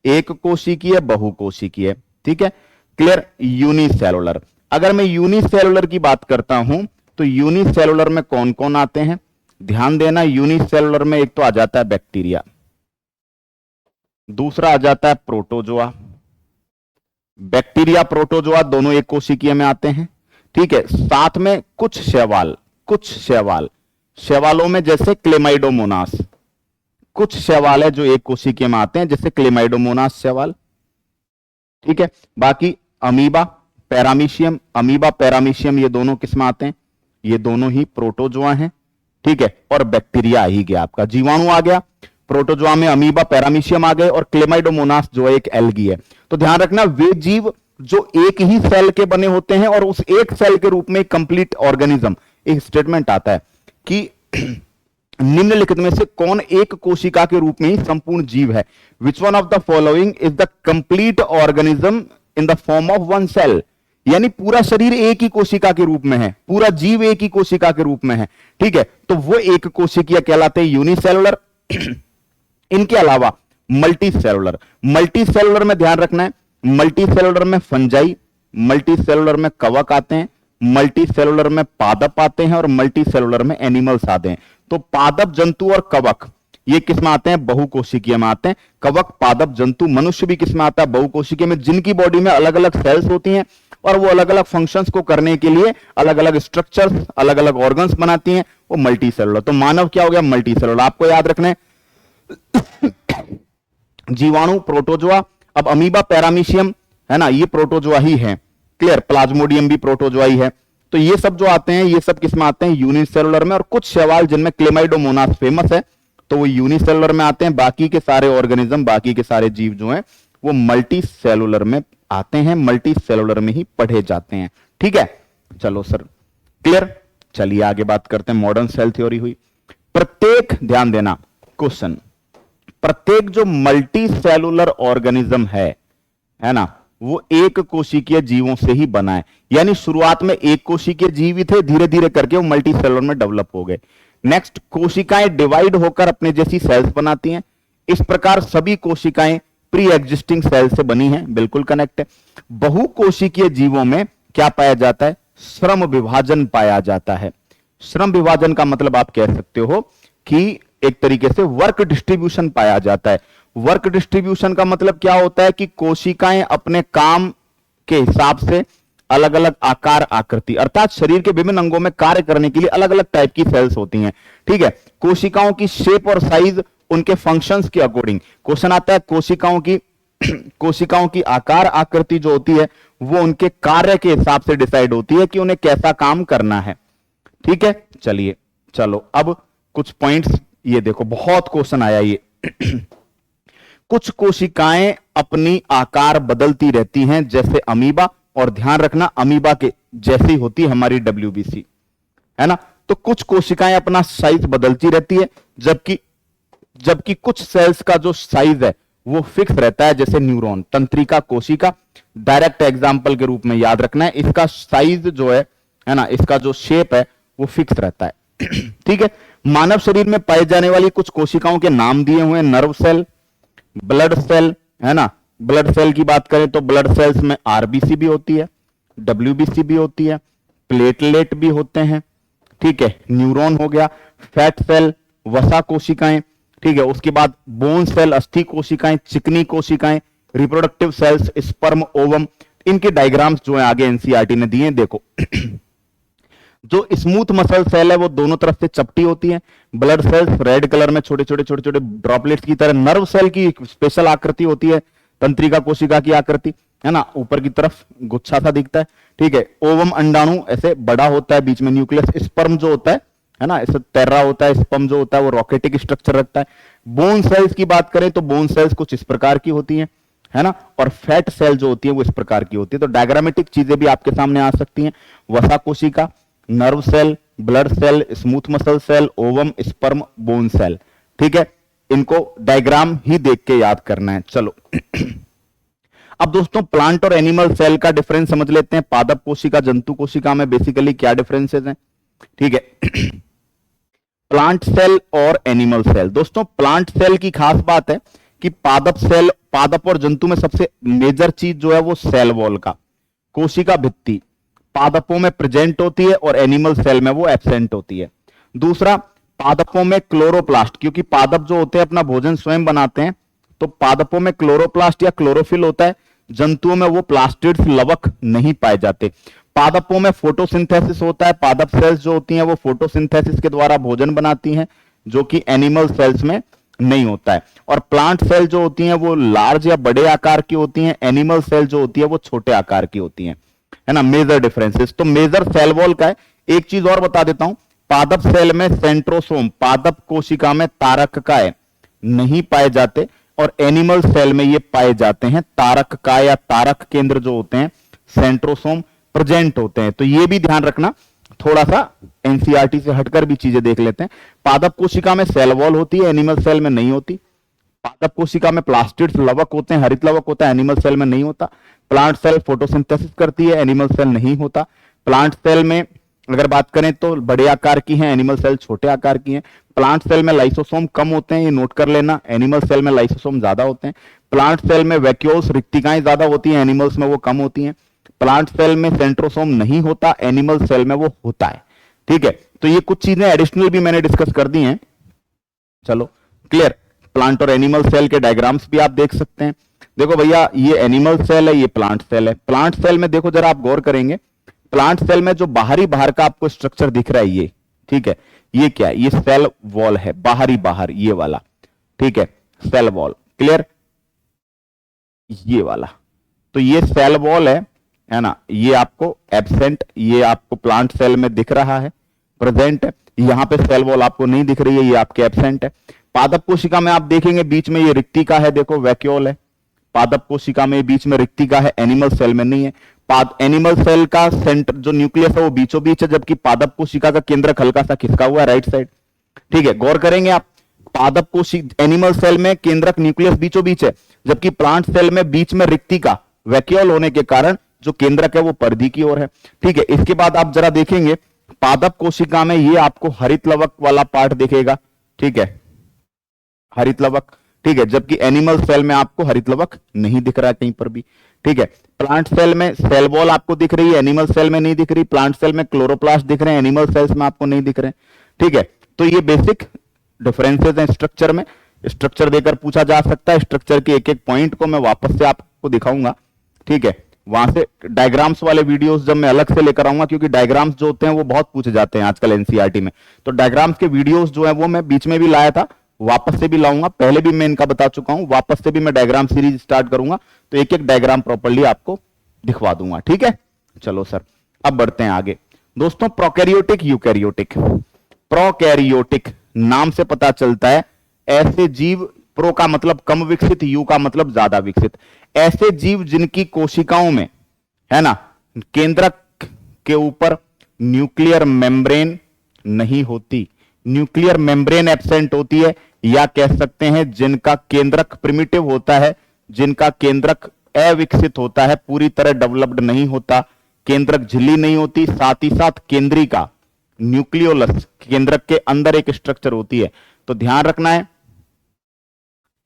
एक कोशिकीय, बहुकोशिकीय। ठीक है, क्लियर, यूनिसेलुलर। अगर मैं यूनिसेलुलर की बात करता हूं तो यूनिसेलुलर में कौन कौन आते हैं, ध्यान देना, यूनिसेलुलर में एक तो आ जाता है बैक्टीरिया, दूसरा आ जाता है प्रोटोजोआ, बैक्टीरिया प्रोटोजोआ दोनों एक कोशिकीय में आते हैं। ठीक है, साथ में कुछ शैवाल, कुछ शैवाल, शैवालों में जैसे क्लेमाइडोमोनास, कुछ शैवाल है जो एक कोशिकीय में आते हैं, जैसे क्लेमाइडोमोनास शैवाल, ठीक है। बाकी अमीबा, पैरामीशियम, अमीबा पैरामीशियम ये दोनों किस में आते हैं, ये दोनों ही प्रोटोजोआ हैं, ठीक है। और बैक्टीरिया ही गया आपका, जीवाणु आ गया, प्रोटोजोआ में अमीबा पैरामीशियम आ गए, और क्लेमाइडोमोनास जो एक एल्गी है। तो ध्यान रखना, वे जीव जो एक ही सेल के बने होते हैं और उस एक सेल के रूप में कंप्लीट ऑर्गेनिज्म, एक स्टेटमेंट आता है कि निम्नलिखित में से कौन एक कोशिका के रूप में ही संपूर्ण जीव है, which one of the following is the complete organism in the form of one cell. यानी पूरा शरीर एक ही कोशिका के रूप में है, पूरा जीव एक ही कोशिका के रूप में है, ठीक है। तो वो एक कोशिकीय कहलाते हैं यूनिसेलुलर। इनके अलावा मल्टी सेलुलर, मल्टी सेलुलर में ध्यान रखना है, मल्टी सेलुलर में फंजाई, मल्टी सेलुलर में कवक आते हैं, मल्टी सेलुलर में पादप आते हैं, और मल्टी सेलुलर में एनिमल्स आते हैं। तो पादप, जंतु और कवक ये किस में आते हैं, बहुकोशिकीय में आते हैं। कवक, पादप, जंतु, मनुष्य भी किस में आता है, बहुकोशिकीय में, जिनकी बॉडी में अलग अलग सेल्स होती हैं और वो अलग अलग फंक्शंस को करने के लिए अलग अलग स्ट्रक्चर्स, अलग अलग ऑर्गन्स बनाती हैं, वो मल्टी सेलुलर। तो मानव क्या हो गया, मल्टी सेलुलर। आपको याद रखना है जीवाणु प्रोटोजोआ, अब अमीबा पैरामीशियम है ना, ये प्रोटोजोआ ही है, क्लियर। प्लाज्मोडियम भी प्रोटोजोआ ही है। तो ये सब जो आते हैं, ये सब किसमें आते हैं, यूनिसेलुलर में। और कुछ शैवाल जिनमें क्लेमाइडोमोनास फेमस है, तो वो यूनिसेलुलर में आते हैं। बाकी के सारे ऑर्गेनिज्म, बाकी के सारे जीव जो हैं वो मल्टी सेलुलर में आते हैं, मल्टी सेलुलर में ही पढ़े जाते हैं, ठीक है। चलो सर, क्लियर। चलिए आगे बात करते हैं, मॉडर्न सेल थ्योरी हुई। प्रत्येक, ध्यान देना क्वेश्चन, प्रत्येक जो मल्टी सेलुलर ऑर्गेनिज्म है ना, वो एक कोशिकीय जीवों से ही बना है। यानी शुरुआत में एक कोशिकीय जीव ही थे, धीरे धीरे करके वो मल्टी सेलुलर में डेवलप हो गए। नेक्स्ट, कोशिकाएं डिवाइड होकर अपने जैसी सेल्स बनाती हैं। इस प्रकार सभी कोशिकाएं प्री एग्जिस्टिंग सेल से बनी हैं, बिल्कुल कनेक्ट है। बहुकोशिकीय जीवों में क्या पाया जाता है, श्रम विभाजन पाया जाता है। श्रम विभाजन का मतलब आप कह सकते हो कि एक तरीके से वर्क डिस्ट्रीब्यूशन पाया जाता है। वर्क डिस्ट्रीब्यूशन का मतलब क्या होता है कि कोशिकाएं अपने काम के हिसाब से अलग अलग आकार, आकृति, अर्थात शरीर के विभिन्न अंगों में कार्य करने के लिए अलग अलग टाइप की सेल्स होती हैं, ठीक है। कोशिकाओं की शेप और साइज उनके फंक्शंस के अकॉर्डिंग, क्वेश्चन आता है कोशिकाओं की आकार, आकृति जो होती है वो उनके कार्य के हिसाब से डिसाइड होती है कि उन्हें कैसा काम करना है, ठीक है। चलिए, चलो अब कुछ पॉइंट्स, ये देखो बहुत क्वेश्चन आया ये कुछ कोशिकाएं अपनी आकार बदलती रहती हैं, जैसे अमीबा, और ध्यान रखना अमीबा के जैसी होती है हमारी डब्ल्यूबीसी, है ना। तो कुछ कोशिकाएं अपना साइज बदलती रहती है, जबकि कुछ सेल्स का जो साइज है वो फिक्स रहता है, जैसे न्यूरॉन, तंत्रिका कोशिका, डायरेक्ट एग्जांपल के रूप में याद रखना है। इसका साइज जो है ना, इसका जो शेप है वो फिक्स रहता है ठीक है। मानव शरीर में पाए जाने वाली कुछ कोशिकाओं के नाम दिए हुए हैं, नर्व सेल, ब्लड सेल, है ना। ब्लड सेल की बात करें तो ब्लड सेल्स में आरबीसी भी होती है, डब्ल्यूबीसी भी होती है, प्लेटलेट भी होते हैं, ठीक है। न्यूरॉन हो गया, फैट सेल, वसा कोशिकाएं, ठीक है। उसके बाद बोन सेल, अस्थि कोशिकाएं, चिकनी कोशिकाएं, रिप्रोडक्टिव सेल्स, स्पर्म, ओवम। इनके डायग्राम्स जो है आगे एनसीईआरटी ने दिए हैं, देखो जो स्मूथ मसल सेल है वो दोनों तरफ से चपटी होती है। ब्लड सेल्स रेड कलर में छोटे छोटे ड्रॉपलेट्स की तरह। नर्व सेल की स्पेशल आकृति होती है, तंत्रिका कोशिका की आकृति, है ना, ऊपर की तरफ गुच्छा सा दिखता है, ठीक है। ओवम अंडाणु ऐसे बड़ा होता है, बीच में न्यूक्लियस। स्पर्म जो होता है ना, ऐसे तैररा होता है। स्पर्म जो होता है वो रॉकेटिक स्ट्रक्चर रखता है। बोन सेल्स की बात करें तो बोन सेल्स कुछ इस प्रकार की होती है ना। और फैट सेल जो होती है वो इस प्रकार की होती है। तो डायग्रामेटिक चीजें भी आपके सामने आ सकती हैं। वसा कोशिका, nerve cell, blood cell, smooth muscle cell, ovum, sperm, bone cell, ठीक है। इनको डायग्राम ही देख के याद करना है। चलो अब दोस्तों प्लांट और एनिमल सेल का डिफरेंस समझ लेते हैं। पादप कोशिका, जंतु कोशिका में बेसिकली क्या डिफरेंसेस हैं, ठीक है। प्लांट सेल और एनिमल सेल, दोस्तों प्लांट सेल की खास बात है कि पादप और जंतु में सबसे मेजर चीज जो है वो सेल वॉल का, कोशिका भित्ति पादपों में प्रेजेंट होती है और एनिमल सेल में वो एब्सेंट होती है। दूसरा, पादपों में क्लोरोप्लास्ट, क्योंकि पादप जो होते हैं अपना भोजन स्वयं बनाते हैं, तो पादपों में क्लोरोप्लास्ट या क्लोरोफिल होता है। जंतुओं में वो प्लास्टिड्स, लवक नहीं पाए जाते। पादपों में फोटोसिंथेसिस होता है। पादप सेल्स जो होती हैं वो फोटोसिंथेसिस के द्वारा भोजन बनाती हैं, जो कि एनिमल सेल्स में नहीं होता है। और प्लांट सेल जो होती हैं वो लार्ज या बड़े आकार की होती हैं, एनिमल सेल जो होती है वो छोटे आकार की होती हैं, है ना। मेजर डिफरेंसेस, तो मेजर सेल वॉल का है। एक चीज और बता देता हूं, पादप सेल में सेंट्रोसोम, पादप कोशिका में तारककाय नहीं पाए जाते, और एनिमल सेल में ये पाए जाते हैं। तारककाय या तारक केंद्र जो होते हैं सेंट्रोसोम प्रेजेंट होते हैं। तो ये भी ध्यान रखना, थोड़ा सा एनसीईआरटी से हटकर भी चीजें देख लेते हैं। पादप कोशिका में सेल वॉल होती है, एनिमल सेल में नहीं होती। पादप कोशिका में प्लास्टिड्स लवक होते हैं, हरित लवक होता है, एनिमल सेल में नहीं होता। प्लांट सेल फोटोसिंथेसिस करती है, एनिमल सेल नहीं होता। प्लांट सेल में अगर बात करें तो बड़े आकार की है, एनिमल सेल छोटे आकार की है। प्लांट सेल में लाइसोसोम कम होते हैं, ये नोट कर लेना, एनिमल सेल में लाइसोसोम ज्यादा होते हैं। प्लांट सेल में वैक्यूल्स रिक्तिकाएं ज्यादा होती हैं, एनिमल्स में वो कम होती हैं। प्लांट सेल में सेंट्रोसोम नहीं होता, एनिमल सेल में वो होता है। ठीक है, तो ये कुछ चीजें एडिशनल भी मैंने डिस्कस कर दी हैं। चलो क्लियर। प्लांट और एनिमल सेल के डायग्राम्स भी आप देख सकते हैं। देखो भैया, ये एनिमल सेल है, ये प्लांट सेल है। प्लांट सेल में देखो जरा, आप गौर करेंगे, प्लांट सेल में जो बाहर का आपको स्ट्रक्चर दिख रहा है ये, ठीक है, ये क्या है, ये सेल वॉल है, बाहर ये वाला, ठीक है, सेल वॉल। क्लियर, ये वाला, तो ये सेल वॉल है ना। ये आपको एब्सेंट, ये आपको प्लांट सेल में दिख रहा है, प्रेजेंट है। यहां पे सेल वॉल आपको नहीं दिख रही है, ये आपके एब्सेंट है। पादप कोशिका में आप देखेंगे बीच में ये रिक्तिका है, देखो वैक्यूल है। पादप कोशिका में बीच में रिक्तिका है, एनिमल सेल में नहीं है। एनिमल सेल का सेंटर जो न्यूक्लियस है वो बीचों बीच है, जबकि पादप कोशिका का केंद्रक हल्का सा खिसका हुआ है राइट साइड। ठीक है, गौर करेंगे आप, पादप कोशिका एनिमल सेल में केंद्रक न्यूक्लियस बीचों बीच है, जबकि प्लांट सेल में बीच में रिक्तिका वैक्यूल होने के कारण जो केंद्रक है वो परिधि की ओर है। ठीक है, इसके बाद आप जरा देखेंगे पादप कोशिका में ये आपको हरित लवक वाला पार्ट दिखेगा, ठीक है, हरित लवक, ठीक है, जबकि एनिमल सेल में आपको हरित लवक नहीं दिख रहा है कहीं पर भी। ठीक है, प्लांट सेल में सेल वॉल आपको दिख रही है, एनिमल सेल में नहीं दिख रही। प्लांट सेल में क्लोरोप्लास्ट दिख रहे हैं, एनिमल सेल्स में आपको नहीं दिख रहे हैं। ठीक है, तो ये बेसिक डिफरेंसेस हैं स्ट्रक्चर में। स्ट्रक्चर देकर पूछा जा सकता है, स्ट्रक्चर के एक एक पॉइंट को मैं वापस से आपको दिखाऊंगा। ठीक है, वहां से डायग्राम्स वाले वीडियोस जब मैं अलग से लेकर आऊंगा, क्योंकि डायग्राम्स जो होते हैं वो बहुत पूछे जाते हैं आजकल एनसीईआरटी में, तो डायग्राम्स के वीडियोस जो है वो मैं बीच में भी लाया था, वापस से भी लाऊंगा। पहले भी मैं इनका बता चुका हूं, वापस से भी मैं डायग्राम सीरीज स्टार्ट करूंगा, तो एक एक डायग्राम प्रॉपर्ली आपको दिखवा दूंगा। ठीक है, चलो सर अब बढ़ते हैं आगे। दोस्तों, प्रोकैरियोटिक यूकैरियोटिक, प्रोकैरियोटिक नाम से पता चलता है ऐसे जीव, प्रो का मतलब कम विकसित, यू का मतलब ज्यादा विकसित, ऐसे जीव जिनकी कोशिकाओं में, है ना, केंद्रक के ऊपर न्यूक्लियर मेम्ब्रेन नहीं होती, न्यूक्लियर मेम्ब्रेन एब्सेंट होती है, या कह सकते हैं जिनका केंद्रक प्रिमिटिव होता है, जिनका केंद्रक अविकसित होता है, पूरी तरह डेवलप्ड नहीं होता, केंद्रक झिल्ली नहीं होती, साथ ही साथ केंद्रिका न्यूक्लियोलस केंद्रक के अंदर एक स्ट्रक्चर होती है, तो ध्यान रखना है।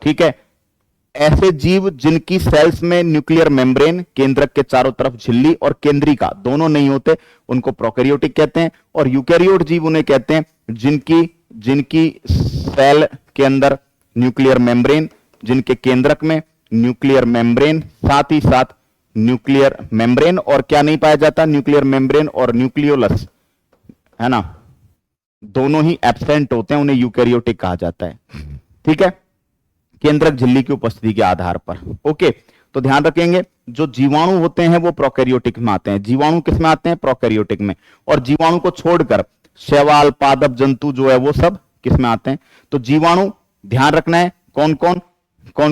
ठीक है, ऐसे जीव जिनकी सेल्स में न्यूक्लियर मेम्ब्रेन, केंद्रक के चारों तरफ झिल्ली और केंद्रिका दोनों नहीं होते, उनको प्रोकैरियोटिक कहते हैं। और यूकैरियोट जीव उन्हें कहते हैं जिनकी सेल के अंदर न्यूक्लियर मेम्ब्रेन, जिनके केंद्रक में न्यूक्लियर मेम्ब्रेन, साथ ही साथ न्यूक्लियर मेम्ब्रेन और क्या नहीं पाया जाता, न्यूक्लियर मेम्ब्रेन और न्यूक्लियोलस, है ना, दोनों ही एब्सेंट होते हैं, उन्हें यूकैरियोटिक कहा जाता है। ठीक है, केंद्रक झिल्ली की उपस्थिति के आधार पर। ओके, तो ध्यान रखेंगे जो जीवाणु होते हैं वो प्रोकैरियोटिक में आते हैं। जीवाणु किस में आते हैं? प्रोकैरियोटिक में। और जीवाणु को छोड़कर शैवाल, पादप जंतु जो है वो सब किस में आते हैं? तो जीवाणु ध्यान रखना है कौन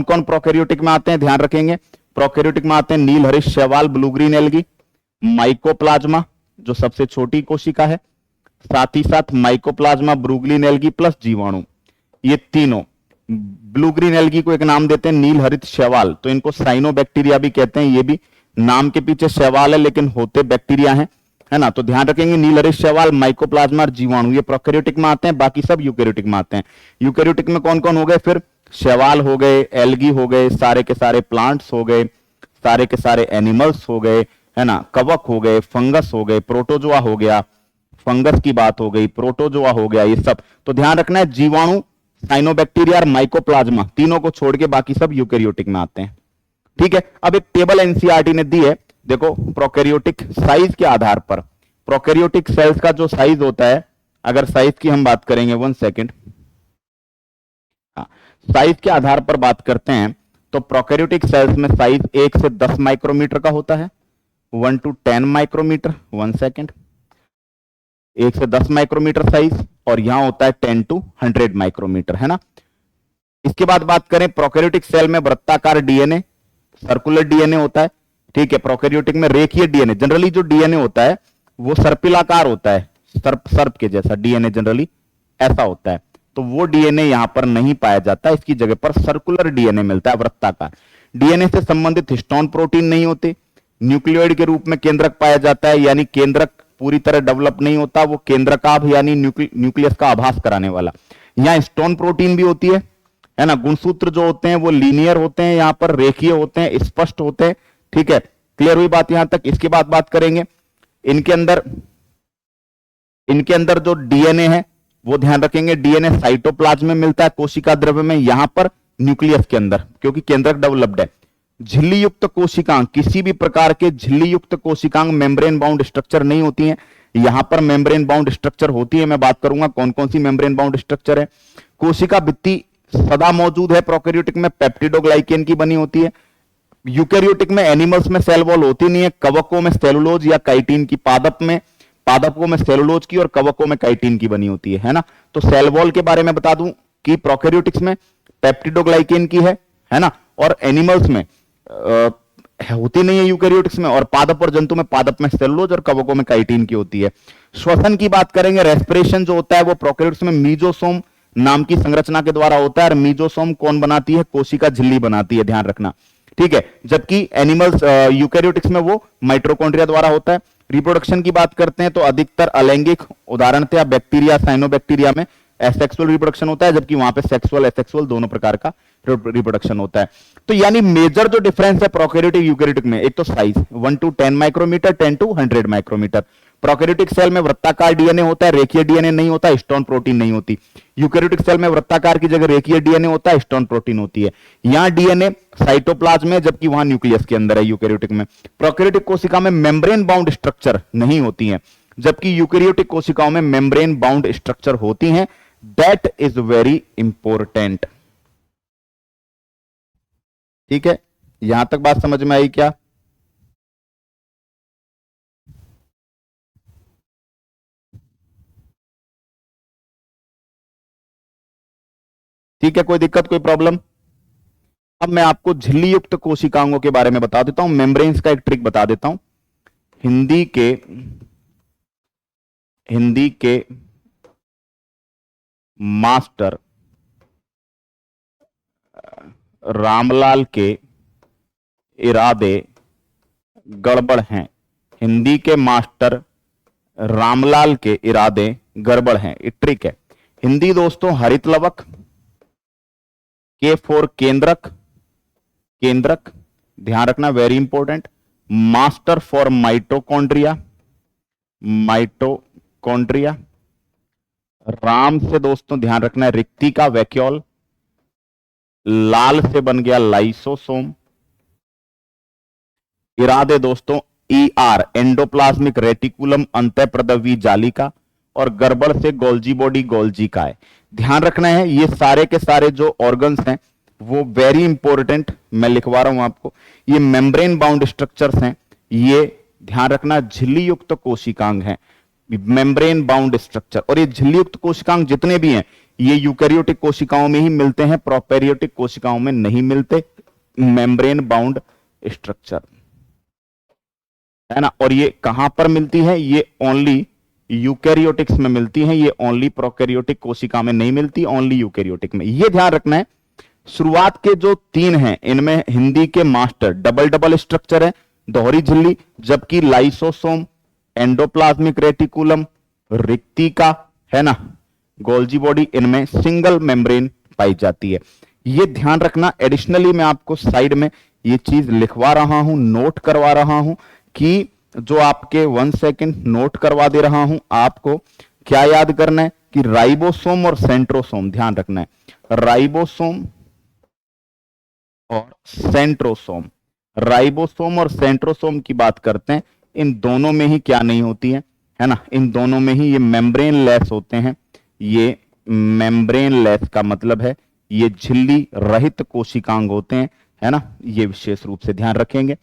कौन प्रोकैरियोटिक में आते हैं, ध्यान रखेंगे। प्रोकैरियोटिक में आते हैं नील हरित शैवाल, ब्लू ग्रीन एल्गी, माइकोप्लाज्मा जो सबसे छोटी कोशिका है, साथ ही साथ mycoplasma, blue green algae plus जीवाणु, ये तीनों। ब्लू ग्रीन एल्गी को एक नाम देते हैं नील हरित शैवाल, तो इनको साइनोबैक्टीरिया भी कहते हैं। ये भी नाम के पीछे शैवाल है लेकिन होते बैक्टीरिया हैं, है ना। तो ध्यान रखेंगे नील हरित शैवाल, माइकोप्लाज्मा और जीवाणु ये प्रोकैरियोटिक में आते हैं, बाकी सब यूकैरियोटिक में आते हैं। यूकैरियोटिक में कौन कौन हो गए फिर? शैवाल हो गए, एल्गी हो गए, सारे के सारे प्लांट्स हो गए, सारे के सारे एनिमल्स हो गए, है ना, कवक हो गए, फंगस हो गए, प्रोटोजोआ हो गया, फंगस की बात हो गई, प्रोटोजोआ हो गया, ये सब। तो ध्यान रखना है जीवाणु, साइनोबैक्टीरिया और माइकोप्लाज्मा तीनों को छोड़ के बाकी सब यूकैरियोटिक में आते हैं। ठीक है, अब एक टेबल एनसीईआरटी ने दी है, देखो प्रोकैरियोटिक साइज के आधार पर प्रोकैरियोटिक सेल्स का जो साइज होता है, अगर साइज की हम बात करेंगे, 1 सेकेंड, साइज के आधार पर बात करते हैं तो प्रोकैरियोटिक सेल्स में साइज 1 से 10 माइक्रोमीटर का होता है, 1 to 10 माइक्रोमीटर, 1 सेकेंड, 1 से 10 माइक्रोमीटर साइज, और यहां होता है 10 to 100 माइक्रोमीटर, है ना। इसके बाद बात करें प्रोकैरियोटिक सेल में वृत्ताकार डीएनए, सर्कुलर डीएनए होता है, ठीक है। प्रोकैरियोटिक में रेखीय डीएनए, जनरली जो डीएनए होता है वो सर्पिलाकार होता है, सर्प के जैसा डीएनए जनरली ऐसा होता है, तो वो डीएनए यहां पर नहीं पाया जाता, इसकी जगह पर सर्कुलर डीएनए मिलता है, वृत्ताकार। डीएनए से संबंधित हिस्टोन प्रोटीन नहीं होते, न्यूक्लियोइड के रूप में केंद्रक पाया जाता है, यानी केंद्रक पूरी तरह डेवलप नहीं होता, वो केंद्रकाभ यानी न्यूक्लियस का आभास कराने वाला। यहां हिस्टोन प्रोटीन भी होती है ना। गुणसूत्र जो होते हैं वो लीनियर होते हैं, यहां पर रेखीय होते हैं, स्पष्ट होते हैं, ठीक है। क्लियर हुई बात यहां तक। इसके बाद बात करेंगे इनके अंदर जो डीएनए है वो ध्यान रखेंगे, डीएनए साइटोप्लाज्म में मिलता है, कोशिका द्रव्य में, यहां पर न्यूक्लियस के अंदर, क्योंकि केंद्रक डेवलप्ड है। झिल्ली युक्त कोशिकांग, किसी भी प्रकार के झिल्ली युक्त कोशिकांग मेम्ब्रेन बाउंड स्ट्रक्चर नहीं होती हैं, यहां पर मेम्ब्रेन बाउंड स्ट्रक्चर होती है। मैं बात करूंगा कौन कौन सी मेम्ब्रेन बाउंड स्ट्रक्चर है। कोशिका भित्ति सदा मौजूद है, प्रोकैरियोटिक में पेप्टिडोग्लाइकेन की बनी होती है। यूकैरियोटिक में एनिमल्स में सेल वॉल होती नहीं है, कवकों में सेलुलोज या काइटिन की, पादपों में सेलुलोज की और कवकों में काइटिन की बनी होती है ना। तो सेल वॉल के बारे में बता दूं कि प्रोकैरियोटिक्स में पेप्टिडोग्लाइकेन की है ना, और एनिमल्स में होती नहीं है यूकैरियोटिक्स में, और पादप और जंतु में, पादप में सेलुलोज और कवकों में काइटिन की होती है। श्वसन की बात करेंगे, रेस्पिरेशन जो होता है वो प्रोकैरियोटिक्स में मीजोसोम नाम की संरचना के द्वारा होता है, और मीजोसोम कौन बनाती है, कोशिका झिल्ली बनाती है, ध्यान रखना, ठीक है। जबकि एनिमल्स यूकैरियोटिक्स में वो माइटोकॉन्ड्रिया द्वारा होता है। रिप्रोडक्शन की बात करते हैं तो अधिकतर अलैंगिक, उदाहरणतः बैक्टीरिया, साइनोबैक्टीरिया में एसेक्सुअल रिप्रोडक्शन होता है, जबकि वहां पे सेक्सुअल एसेक्सुअल दोनों प्रकार का रिप्रोडक्शन होता है। तो यानी मेजर जो डिफरेंस है प्रोकैरियोटिक यूकैरियोटिक में, एक तो size 1 to 10 micrometer, 10 to 100 micrometer. Prokaryotic cell में वृत्ताकार डीएनए होता है, रेखीय डीएनए नहीं होता, हिस्टोन प्रोटीन नहीं होती। यूकैरियोटिक सेल में वृत्ताकार की जगह रेखीय डीएनए होता है, हिस्टोन प्रोटीन होती है। यहां डीएनए साइटोप्लाज्म में, जबकि वहां न्यूक्लियस के अंदर है यूकैरियोटिक में। प्रोकैरियोटिक कोशिका में मेम्ब्रेन बाउंड स्ट्रक्चर नहीं होती है, जबकि यूकैरियोटिक कोशिकाओं में मेम्ब्रेन बाउंड स्ट्रक्चर होती हैं। दैट इज वेरी इंपॉर्टेंट, ठीक है। यहां तक बात समझ में आई क्या? ठीक है, कोई दिक्कत, कोई प्रॉब्लम? अब मैं आपको झिल्ली युक्त कोशिकाओं के बारे में बता देता हूं, मेम्ब्रेन्स का एक ट्रिक बता देता हूं। हिंदी के मास्टर रामलाल के इरादे गड़बड़ हैं। हिंदी के मास्टर रामलाल के इरादे गड़बड़ हैं, ये ट्रिक है। हिंदी दोस्तों, हरित लवक, के फॉर केंद्रक, ध्यान रखना, very important. Master for mitochondria, Ram से दोस्तों ध्यान रखना है रिक्ति का वैक्यूल, लाल से बन गया लाइसोसोम। इरादे दोस्तों ER एंडोप्लाज्मिक रेटिकुलम, अंतःप्रदवी जालिका, और गड़बड़ से गोल्जी बॉडी, गोल्जी का है। ध्यान रखना है, ये सारे के सारे जो ऑर्गन्स हैं वो वेरी इंपॉर्टेंट, मैं लिखवा रहा हूं आपको। ये मेम्ब्रेन बाउंड स्ट्रक्चर्स हैं, ये ध्यान रखना झिल्ली युक्त कोशिकांग हैं, मेम्ब्रेन बाउंड स्ट्रक्चर। और ये झिल्ली युक्त कोशिकांग जितने भी हैं ये यूकैरियोटिक कोशिकाओं में ही मिलते हैं, प्रोकैरियोटिक कोशिकाओं में नहीं मिलते मेम्ब्रेन बाउंड स्ट्रक्चर, है ना। और ये कहां पर मिलती है? ये ओनली यूकैरियोटिक्स में मिलती है, ये ओनली प्रोकैरियोटिक कोशिका में नहीं मिलती, ओनली यूकैरियोटिक में। ये ध्यान रखना है। शुरुआत के जो 3 हैं इनमें हिंदी के मास्टर डबल स्ट्रक्चर है, दोहरी झिल्ली, जबकि लाइसोसोम, एंडोप्लाज्मिक रेटिकुलम, रिक्तिका, है ना, गोल्जी बॉडी, इनमें सिंगल मेम्ब्रेन पाई जाती है। ये ध्यान रखना। एडिशनली मैं आपको साइड में ये चीज लिखवा रहा हूं, नोट करवा रहा हूं कि जो आपके 1 सेकेंड नोट करवा दे रहा हूं, आपको क्या याद करना है कि राइबोसोम और सेंट्रोसोम, ध्यान रखना है, राइबोसोम और सेंट्रोसोम। राइबोसोम और सेंट्रोसोम की बात करते हैं, इन दोनों में ही क्या नहीं होती है ना, इन दोनों में ही ये मेम्ब्रेन लेस होते हैं। ये मेम्ब्रेन लेस का मतलब है ये झिल्ली रहित कोशिकांग होते हैं, है ना, ये विशेष रूप से ध्यान रखेंगे।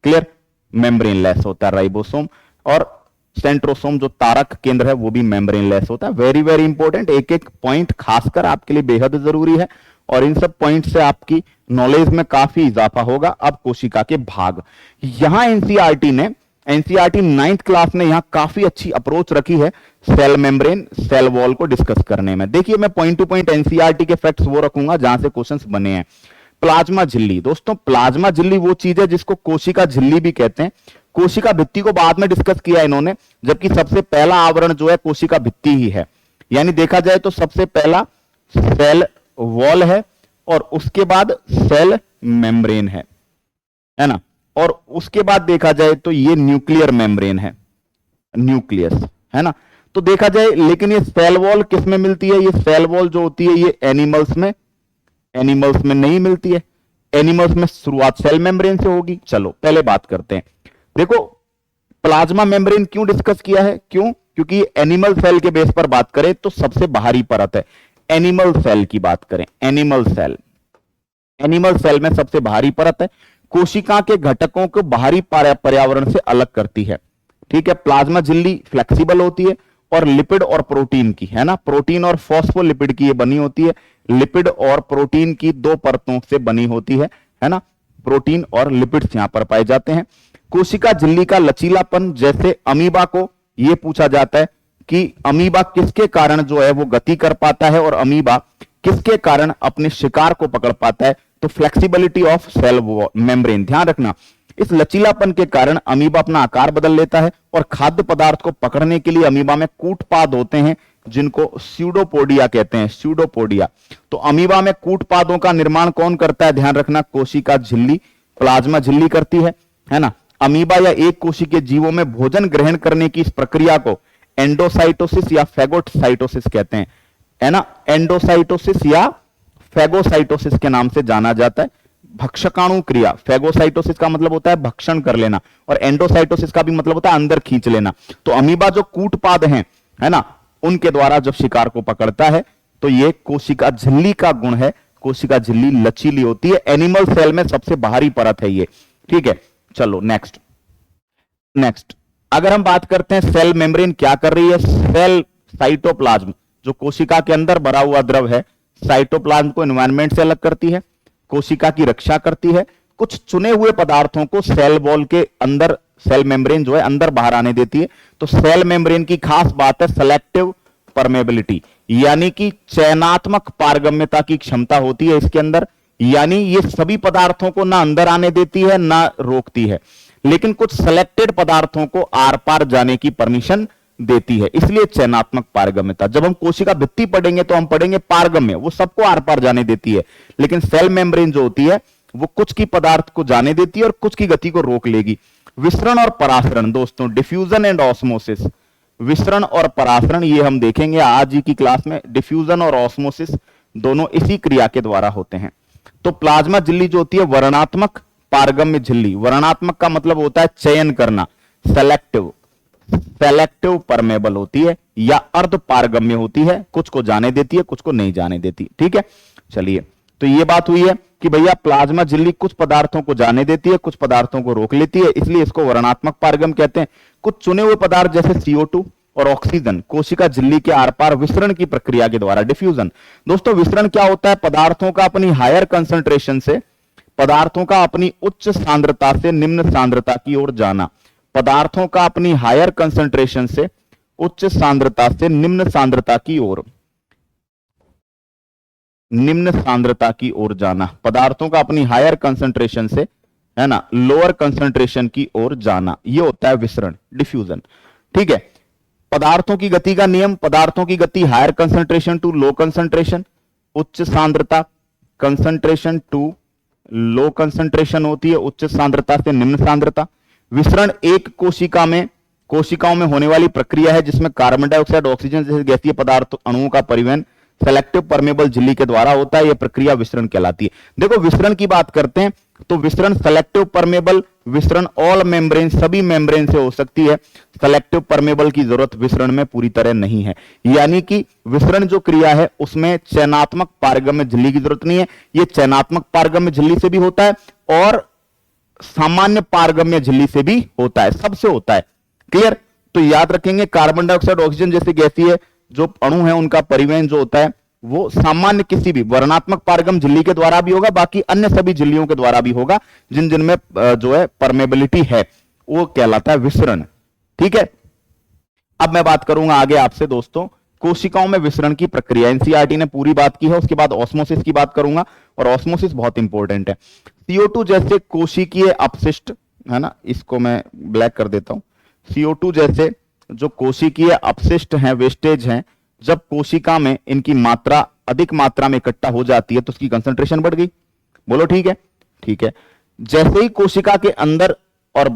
क्लियर। मेम्ब्रेन लेस होता है राइबोसोम, और सेंट्रोसोम जो तारक केंद्र है वो भी मेम्ब्रेन लेस होता है। वेरी वेरी इंपॉर्टेंट, एक एक पॉइंट खासकर आपके लिए बेहद जरूरी है, और इन सब पॉइंट से आपकी नॉलेज में काफी इजाफा होगा। अब कोशिका के भाग, यहां एनसीईआरटी 9th क्लास में यहां काफी अच्छी अप्रोच रखी है सेल मेम्ब्रेन सेल वॉल को डिस्कस करने में। देखिए मैं पॉइंट टू पॉइंट एनसीईआरटी के फैक्ट्स वो रखूंगा जहां से क्वेश्चंस बने हैं। प्लाज्मा झिल्ली, दोस्तों प्लाज्मा झिल्ली वो चीज है जिसको कोशिका झिल्ली भी कहते हैं। कोशिका भित्ति को बाद में डिस्कस किया इन्होंने, जबकि सबसे पहला आवरण जो है कोशिका भित्ति ही है। यानी देखा जाए तो सबसे पहला सेल वॉल है, और उसके बाद सेल मेम्ब्रेन है ना, और उसके बाद देखा जाए तो ये न्यूक्लियर मेम्ब्रेन है, न्यूक्लियस, है ना। तो देखा जाए, लेकिन ये सेल वॉल किस में मिलती है? ये सेल वॉल जो होती है ये एनिमल्स में नहीं मिलती है। एनिमल्स में शुरुआत सेल मेम्ब्रेन से होगी। चलो पहले बात करते हैं। देखो प्लाज्मा मेम्ब्रेन क्यों डिस्कस किया है? क्योंकि एनिमल सेल के बेस पर बात करें तो सबसे बाहरी परत है। एनिमल सेल की बात करें, एनिमल सेल में सबसे बाहरी परत है, कोशिका के घटकों को बाहरी पर्यावरण से अलग करती है। ठीक है। प्लाज्मा झिल्ली फ्लेक्सिबल होती है और लिपिड और प्रोटीन की, है ना, प्रोटीन और फॉस्फोलिपिड की ये बनी होती है। लिपिड और प्रोटीन की दो परतों से बनी होती है ना। प्रोटीन और लिपिड्स यहां पर पाए जाते हैं। कोशिका झिल्ली का लचीलापन, जैसे अमीबा को यह पूछा जाता है कि अमीबा किसके कारण जो है वो गति कर पाता है, और अमीबा किसके कारण अपने शिकार को पकड़ पाता है? तो फ्लेक्सिबिलिटी ऑफ सेल मेम्ब्रेन। ध्यान रखना, इस लचीलापन के कारण अमीबा अपना आकार बदल लेता है, और खाद्य पदार्थ को पकड़ने के लिए अमीबा में कूटपाद होते हैं जिनको स्यूडोपोडिया कहते हैं, स्यूडोपोडिया। तो अमीबा में कूटपादों का निर्माण कौन करता है? ध्यान रखना, कोशिका झिल्ली, प्लाज्मा झिल्ली करती है ना। अमीबा या एक कोशिकीय जीवों में भोजन ग्रहण करने की इस प्रक्रिया को एंडोसाइटोसिस या फेगोसाइटोसिस कहते हैं, है ना। एंडोसाइटोसिस या फेगोसाइटोसिस के नाम से जाना जाता है। भक्षकाणु क्रिया, फेगोसाइटोसिस का मतलब होता है भक्षण कर लेना, और एंडोसाइटोसिस का भी मतलब होता है अंदर खींच लेना। तो अमीबा जो कूटपाद हैं, है ना, उनके द्वारा जब शिकार को पकड़ता है तो ये कोशिका झिल्ली का गुण है। कोशिका झिल्ली लचीली होती है। एनिमल सेल में सबसे बाहरी परत है ये। ठीक है। चलो नेक्स्ट अगर हम बात करते हैं सेल मेम्ब्रेन क्या कर रही है। सेल साइटोप्लाज्म, जो कोशिका के अंदर भरा हुआ द्रव है, साइटोप्लाज्म को एनवायरनमेंट से अलग करती है, कोशिका की रक्षा करती है। कुछ चुने हुए पदार्थों को सेल वॉल के अंदर, सेल मेम्ब्रेन जो है अंदर बाहर आने देती है। तो सेल मेम्ब्रेन की खास बात है सेलेक्टिव परमेबिलिटी, यानी कि चयनात्मक पारगम्यता की क्षमता होती है इसके अंदर। यानी ये सभी पदार्थों को ना अंदर आने देती है ना रोकती है, लेकिन कुछ सेलेक्टेड पदार्थों को आर पार जाने की परमिशन देती है, इसलिए चयनात्मक पारगम्यता। जब हम कोशिका भित्ति पढ़ेंगे तो हम पढ़ेंगे पारगम्य, वो सबको आर पार जाने देती है, लेकिन सेल मेम्ब्रेन जो होती है वो कुछ की पदार्थ को जाने देती है और कुछ की गति को रोक लेगी। विसरण और परासरण, दोस्तों डिफ्यूजन एंड ऑस्मोसिस, विसरण और परासरण ये हम देखेंगे आज ही की क्लास में। डिफ्यूजन और ऑस्मोसिस दोनों इसी क्रिया के द्वारा होते हैं। तो प्लाज्मा झिल्ली जो होती है वर्णात्मक पारगम्य झिल्ली, वर्णात्मक का मतलब होता है चयन करना, सेलेक्टिव परमेबल होती है या अर्ध पारगम्य होती है, कुछ को जाने देती है कुछ को नहीं जाने देती। ठीक है। चलिए, तो ये बात हुई है कि भैया प्लाज्मा झिल्ली कुछ पदार्थों को जाने देती है कुछ पदार्थों को रोक लेती है, इसलिए इसको वर्णात्मक पारगम कहते हैं। कुछ चुने हुए पदार्थ जैसे CO2 और ऑक्सीजन कोशिका झिल्ली के आर पार विसरण की प्रक्रिया के द्वारा, डिफ्यूजन। दोस्तों विसरण क्या होता है? पदार्थों का अपनी हायर कंसंट्रेशन से, पदार्थों का अपनी उच्च सांद्रता से निम्न सांद्रता की ओर जाना, पदार्थों का अपनी हायर कंसंट्रेशन से उच्च सांद्रता से निम्न सांद्रता की ओर, निम्न सांद्रता की ओर जाना, पदार्थों का अपनी हायर कंसंट्रेशन से, है ना, लोअर कंसंट्रेशन की ओर जाना, यह होता है विसरण, डिफ्यूजन। ठीक है। पदार्थों की गति का नियम, पदार्थों की गति higher concentration to low concentration, उच्च सांद्रता, कंसंट्रेशन टू लो कंसंट्रेशन होती है, उच्च सांद्रता से निम्न सांद्रता। विसरण एक कोशिकाओं में होने वाली प्रक्रिया है जिसमें कार्बन डाइऑक्साइड, ऑक्सीजन जैसे गैसीय पदार्थ अणुओं का परिवहन सेलेक्टिव परमेबल झिल्ली के द्वारा होता है। यह प्रक्रिया विसरण कहलाती है। देखो विसरण की बात करते हैं तो विसरण सेलेक्टिव परमेबल विसरण ऑल मेम्ब्रेन, सभी मेम्ब्रेन से हो सकती है। सेलेक्टिव परमेबल की जरूरत विसरण में पूरी तरह नहीं है, यानी कि विसरण जो क्रिया है उसमें चयनात्मक पारगम्य झिल्ली की जरूरत नहीं है। यह चयनात्मक पारगम्य झिल्ली से भी होता है और सामान्य पारगम्य झिल्ली से भी होता है, सबसे होता है। क्लियर? तो याद रखेंगे कार्बन डाइऑक्साइड ऑक्सीजन जैसे गैसीय जो अणु है उनका परिवहन जो होता है वो सामान्य किसी भी वर्णात्मक पारगम झिल्ली के द्वारा भी होगा, बाकी अन्य सभी झिल्लियों के द्वारा भी होगा। जिन जिनमें जो है परमेबिलिटी है वो कहलाता है विसरण। ठीक है, अब मैं बात करूंगा आगे आपसे दोस्तों कोशिकाओं में विसरण की प्रक्रिया। एनसीईआरटी ने पूरी बात की है, उसके बाद ऑस्मोसिस की बात करूंगा और ऑस्मोसिस बहुत इंपॉर्टेंट है। CO2 जैसे कोशिकीय अपशिष्ट है ना, इसको मैं ब्लैक कर देता हूं। CO2 जैसे जो कोशिकीय अपशिष्ट हैं, वेस्टेज हैं, जब कोशिका में इनकी मात्रा अधिक मात्रा में इकट्ठा हो जाती है तो उसकी कंसंट्रेशन बढ़ गई। बोलो ठीक है? ठीक है। जैसे ही कोशिका के अंदर और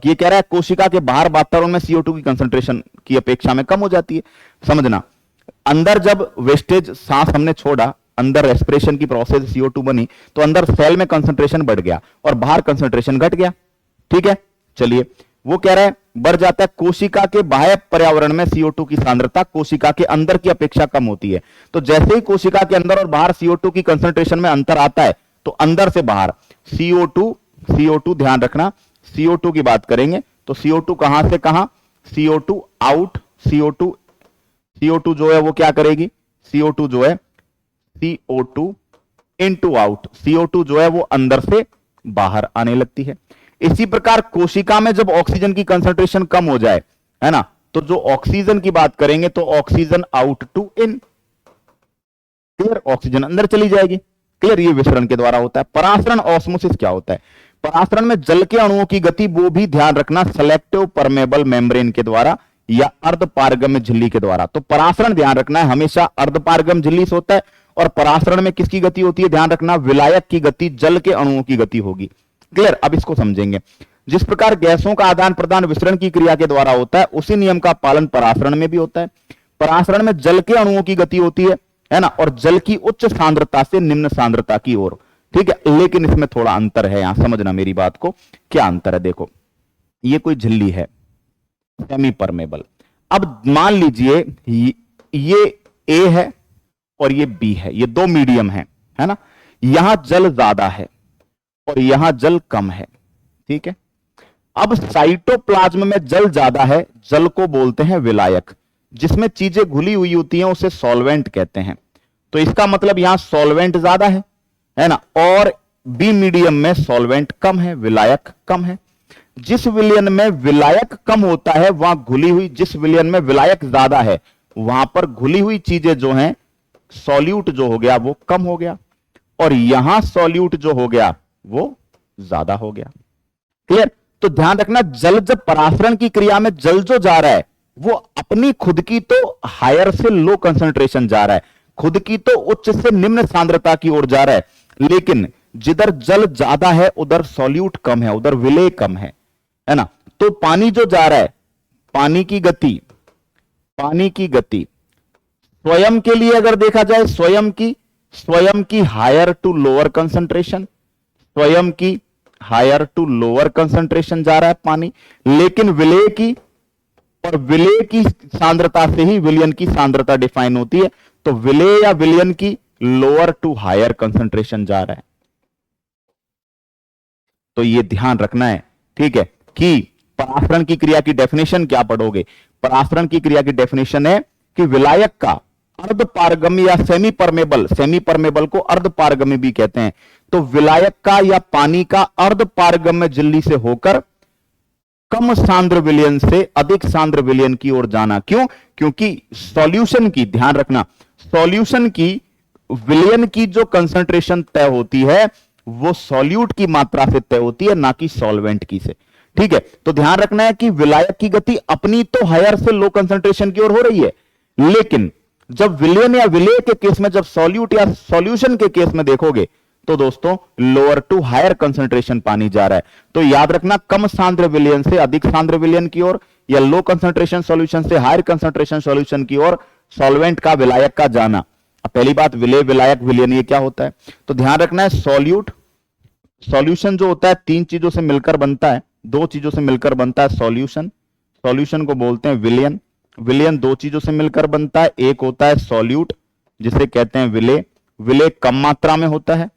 ये कह रहा है कोशिका के बाहर वातावरण में CO2 की कंसंट्रेशन की अपेक्षा में कम हो जाती है। समझना, अंदर जब वेस्टेज सांस हमने छोड़ा, अंदर रेस्पिरेशन की प्रोसेस CO2 बनी, तो अंदर सेल में कंसंट्रेशन बढ़ गया और बाहर कंसंट्रेशन घट गया। ठीक है, चलिए वो कह रहा है बढ़ जाता है। कोशिका के बाह्य पर्यावरण में CO2 की सांद्रता कोशिका के अंदर की अपेक्षा कम होती है। तो जैसे ही कोशिका के अंदर और बाहर CO2 की कंसंट्रेशन में अंतर आता है तो अंदर से बाहर CO2 ध्यान रखना, CO2 की बात करेंगे तो CO2 कहां से कहां, CO2 आउट, CO2 जो है वो क्या करेगी, CO2 जो है CO2 इनटू आउट, CO2 जो है वो अंदर से बाहर आने लगती है। इसी प्रकार कोशिका में जब ऑक्सीजन की कंसंट्रेशन कम हो जाए, है ना, तो जो ऑक्सीजन की बात करेंगे तो oxygen out to in, clear, oxygen अंदर चली जाएगी। क्लियर, ये विसरण के द्वारा होता है। परासरण ऑस्मोसिस क्या होता है? परासरण में जल के अणुओं की गति, वो भी ध्यान रखना, सेलेक्टिव परमेबल मेम्ब्रेन के द्वारा या अर्धपारगम्य झिल्ली के द्वारा। तो परासरण ध्यान रखना है हमेशा अर्धपारगम्य झिल्ली से होता है। और परासरण में किसकी गति होती है? ध्यान रखना, विलायक की गति, जल के अणुओं की गति होगी। क्लियर, अब इसको समझेंगे। जिस प्रकार गैसों का आदान प्रदान विसरण की क्रिया के द्वारा होता है, उसी नियम का पालन परासरण में भी होता है। परासरण में जल के अणुओं की गति होती है ना, और जल की उच्च सांद्रता से निम्न सांद्रता की ओर। ठीक है, लेकिन इसमें थोड़ा अंतर है, यहां समझना मेरी बात को। क्या अंतर है? देखो, ये कोई झिल्ली है सेमी परमेबल। अब मान लीजिए ये ए है और ये बी है, ये दो मीडियम है ना। यहां जल ज्यादा है और यहां जल कम है। ठीक है, अब साइटोप्लाज्म में जल ज्यादा है, जल को बोलते हैं विलायक। जिसमें चीजें घुली हुई होती हैं उसे सॉल्वेंट कहते हैं। तो इसका मतलब यहां सॉल्वेंट ज्यादा है ना, और बी मीडियम में सॉल्वेंट कम है, विलायक कम है। जिस विलयन में विलायक कम होता है वहां घुली हुई, जिस विलयन में विलायक ज्यादा है वहां पर घुली हुई चीजें जो हैं, सॉल्यूट जो हो गया वो कम हो गया, और यहां सॉल्यूट जो हो गया वो ज्यादा हो गया। क्लियर? तो ध्यान रखना, जल जब परासरण की क्रिया में जल जो जा रहा है वो अपनी खुद की तो हायर से लो कंसंट्रेशन जा रहा है, खुद की तो उच्च से निम्न सांद्रता की ओर जा रहा है, लेकिन जिधर जल ज्यादा है उधर सॉल्यूट कम है, उधर विलेय कम है ना। तो पानी जो जा रहा है, पानी की गति स्वयं के लिए अगर देखा जाए, स्वयं की हायर टू लोअर कंसंट्रेशन, स्वयं की हायर टू लोअर कंसंट्रेशन जा रहा है पानी, लेकिन विलेय की, और विलेय की सांद्रता से ही विलयन की सांद्रता डिफाइन होती है। तो विलेय या विलयन की लोअर टू हायर कंसंट्रेशन जा रहा है। तो ये ध्यान रखना है, ठीक है, कि परासरण की क्रिया की डेफिनेशन क्या पढ़ोगे? परासरण की क्रिया की डेफिनेशन है कि विलायक का अर्धपारगम्य या सेमी परमेबल को अर्धपारगम्य भी कहते हैं। तो विलायक का या पानी का अर्धपारगम्य झिल्ली से होकर कम सांद्र विलयन से अधिक सांद्र विलयन की ओर जाना। क्यों? क्योंकि सॉल्यूशन की, ध्यान रखना, सॉल्यूशन की विलयन की जो कंसंट्रेशन तय होती है वो सॉल्यूट की मात्रा से तय होती है, ना कि सॉल्वेंट की से। ठीक है, तो ध्यान रखना है कि विलायक की गति अपनी तो हायर से लो कंसंट्रेशन की ओर हो रही है, लेकिन जब विलयन या विलेय के केस में, जब सॉल्यूट या सॉल्यूशन के केस में देखोगे तो दोस्तों लोअर टू हायर कंसंट्रेशन पानी जा रहा है। तो याद रखना, कम सांद्र विलयन से अधिक सांद्र विलयन की ओर, या लो कंसंट्रेशन सॉल्यूशन से हायर कंसंट्रेशन सॉल्यूशन की ओर सॉल्वेंट का, विलायक का जाना। अब पहली बात, विलेय, विलायक, विलयन, ये क्या होता है? तो ध्यान रखना है, सॉल्यूशन जो होता है तीन चीजों से मिलकर बनता है, दो चीजों से मिलकर बनता है सॉल्यूशन। सॉल्यूशन को बोलते हैं विलयन। विलयन दो चीजों से मिलकर बनता है, एक होता है सॉल्यूट जिसे कहते हैं विलेय। विलेय कम मात्रा में होता है,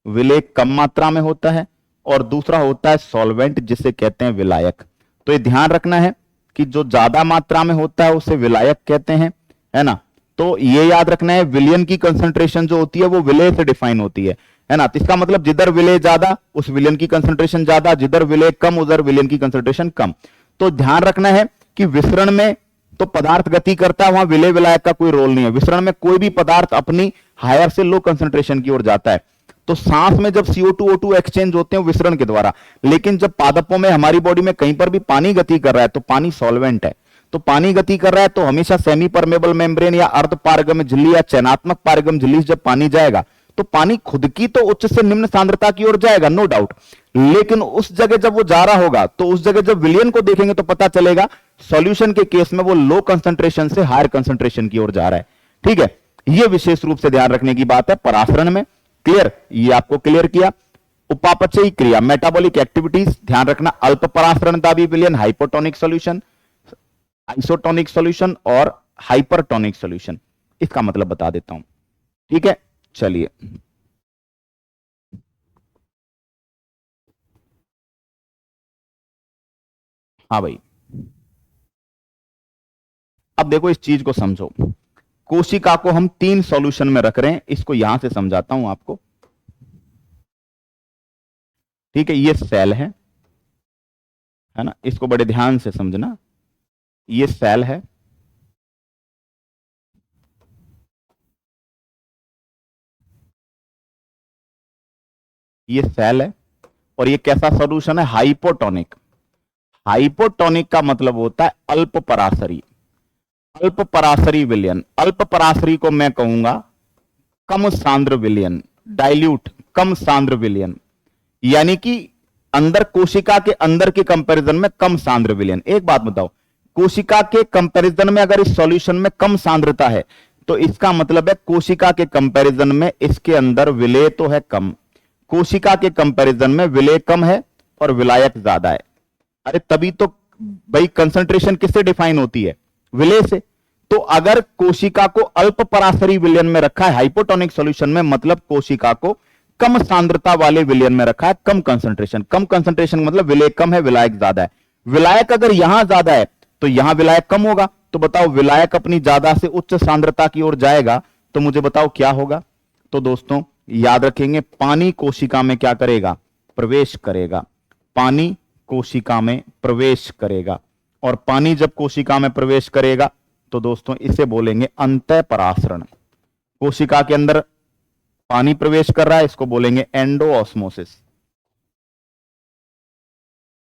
विलेय कम मात्रा में होता है। और दूसरा होता है सॉल्वेंट जिसे कहते हैं विलायक। तो ये ध्यान रखना है कि जो ज्यादा मात्रा में होता है उसे विलायक कहते हैं, है ना। तो ये याद रखना है विलयन की कंसंट्रेशन जो होती है वो विलेय से डिफाइन होती है ना। तो इसका मतलब जिधर विलेय ज्यादा उस विलयन की कंसंट्रेशन ज्यादा, जिधर विलेय कम उधर विलयन की कंसंट्रेशन कम। तो ध्यान रखना है कि विसरण में तो पदार्थ गति करता है, वहां विलेय विलायक का कोई रोल नहीं है। विसरण में कोई भी पदार्थ अपनी हायर से लो कंसंट्रेशन की ओर जाता है। तो सांस में जब CO2 O2 एक्सचेंज होते हैं विसरण के द्वारा, लेकिन जब पादपों में हमारी बॉडी में कहीं पर भी पानी गति कर रहा है तो पानी सॉल्वेंट है। तो पानी गति कर रहा है तो हमेशा सेमी परमेबल मेम्ब्रेन या अर्ध पारगम्य झिल्ली या चयनात्मक पारगम्य झिल्ली जब पानी जाएगा तो पानी खुद की तो उच्च से निम्न सांद्रता की ओर जाएगा, नो डाउट। लेकिन उस जगह जब वो जा रहा होगा तो उस जगह जब विलयन को देखेंगे तो पता चलेगा सॉल्यूशन के केस में वो लो कंसंट्रेशन से हायर कंसंट्रेशन की ओर जा रहा है। ठीक है, ये विशेष रूप से ध्यान रखने की बात है परासरण में। क्लियर, ये आपको क्लियर किया। उपापचयी क्रिया मेटाबॉलिक एक्टिविटीज ध्यान रखना, अल्प परासरण दाबी विलयन, हाइपोटोनिक सॉल्यूशन, आइसोटोनिक सॉल्यूशन और हाइपरटोनिक सॉल्यूशन। इसका मतलब बता देता हूं। ठीक है, चलिए हाँ भाई, अब देखो इस चीज को समझो। कोशिका को हम तीन सॉल्यूशन में रख रहे हैं, इसको यहां से समझाता हूं आपको। ठीक है, ये सेल है ना, इसको बड़े ध्यान से समझना। ये सेल है, ये सेल है और ये कैसा सॉल्यूशन है, हाइपोटोनिक। हाइपोटोनिक का मतलब होता है अल्प परासरी। अल्प परासरी विलयन, अल्प परासरी को मैं कहूंगा कम सांद्र विलयन, डाइल्यूट कम सांद्र विलयन, यानी कि अंदर कोशिका के अंदर के कंपैरिजन में कम सांद्र विलयन। एक बात बताओ, कोशिका के कंपैरिजन में अगर इस सॉल्यूशन में कम सांद्रता है तो इसका मतलब है कोशिका के कंपैरिजन में इसके अंदर विलेय तो है कम, कोशिका के कंपैरिजन में विलेय कम है और विलायक ज्यादा है। अरे तभी तो भाई कंसंट्रेशन किससे डिफाइन होती है, विलेय से। तो अगर कोशिका को अल्प परासरी विलयन में रखा है हाइपोटोनिक सॉल्यूशन में, मतलब कोशिका को कम सांद्रता वाले विलयन में रखा है, कम कंसंट्रेशन। कम कंसंट्रेशन मतलब विलेय कम है, विलायक ज्यादा है। विलायक अगर यहां ज्यादा है तो यहां विलायक कम होगा। तो बताओ विलायक अपनी ज्यादा से उच्च सांद्रता की ओर जाएगा तो मुझे बताओ क्या होगा। तो दोस्तों याद रखेंगे, पानी कोशिका में क्या करेगा, प्रवेश करेगा। पानी कोशिका में प्रवेश करेगा और पानी जब कोशिका में प्रवेश करेगा तो दोस्तों इसे बोलेंगे अंतः परासरण। कोशिका के अंदर पानी प्रवेश कर रहा है, इसको बोलेंगे एंडो ऑस्मोसिस।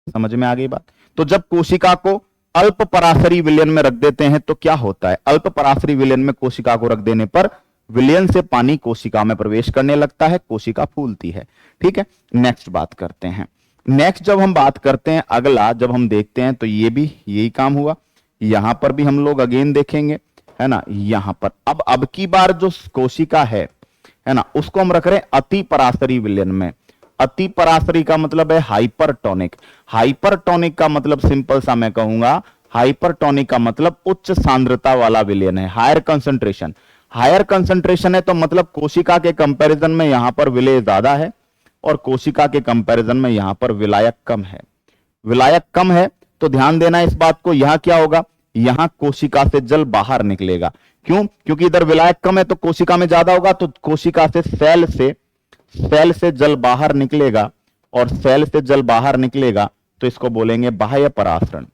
समझ में आ गई बात। तो जब कोशिका को अल्प परासरी विलयन में रख देते हैं तो क्या होता है, अल्प परासरी विलयन में कोशिका को रख देने पर विलयन से पानी कोशिका में प्रवेश करने लगता है, कोशिका फूलती है। ठीक है, नेक्स्ट बात करते हैं। नेक्स्ट जब हम बात करते हैं, अगला जब हम देखते हैं तो ये भी यही काम हुआ। यहां पर भी हम लोग अगेन देखेंगे, है ना। यहां पर अब की बार जो कोशिका है ना, उसको हम रख रहे हैं अति परासरी विलयन में। अति परासरी का मतलब है हाइपरटोनिक। हाइपरटोनिक का मतलब सिंपल सा मैं कहूंगा, हाइपरटोनिक का मतलब उच्च सांद्रता वाला विलयन है, हायर कंसंट्रेशन। हायर कंसंट्रेशन है तो मतलब कोशिका के कंपैरिजन में यहां पर विलेय ज्यादा है और कोशिका के कंपैरिजन में यहां पर विलायक कम है। विलायक कम है तो ध्यान देना इस बात को, यहां क्या होगा, यहां कोशिका से जल बाहर निकलेगा। क्यों, क्योंकि इधर विलायक कम है तो कोशिका में ज्यादा होगा, तो कोशिका से सेल से जल बाहर निकलेगा और सेल से जल बाहर निकलेगा तो इसको बोलेंगे बाह्य परासरण,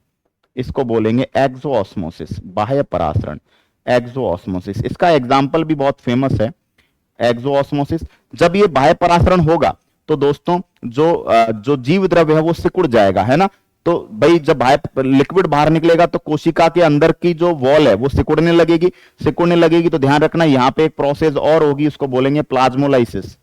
इसको बोलेंगे एक्सोऑस्मोसिस। बाह्य परासरण, एक्सोऑस्मोसिस। इसका एग्जाम्पल भी बहुत फेमस है, एक्सोऑस्मोसिस। जब ये बाह्य परासरण होगा तो दोस्तों जो जीव द्रव्य है वो सिकुड़ जाएगा, है ना। तो भाई जब बाहर लिक्विड बाहर निकलेगा तो कोशिका के अंदर की जो वॉल है वो सिकुड़ने लगेगी। तो ध्यान रखना यहां पे एक प्रोसेस और होगी, उसको बोलेंगे प्लाज्मोलाइसिस।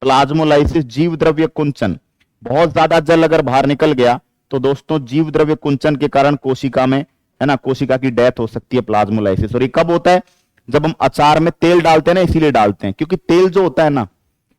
प्लाज्मोलाइसिस जीव द्रव्य कुंचन। बहुत ज्यादा जल अगर बाहर निकल गया तो दोस्तों जीव द्रव्य कुंचन के कारण कोशिका में, है ना, कोशिका की डेथ हो सकती है, प्लाज्मोलाइसिस। और ये कब होता है, जब हम अचार में तेल डालते हैं ना, इसीलिए डालते हैं क्योंकि तेल जो होता है ना,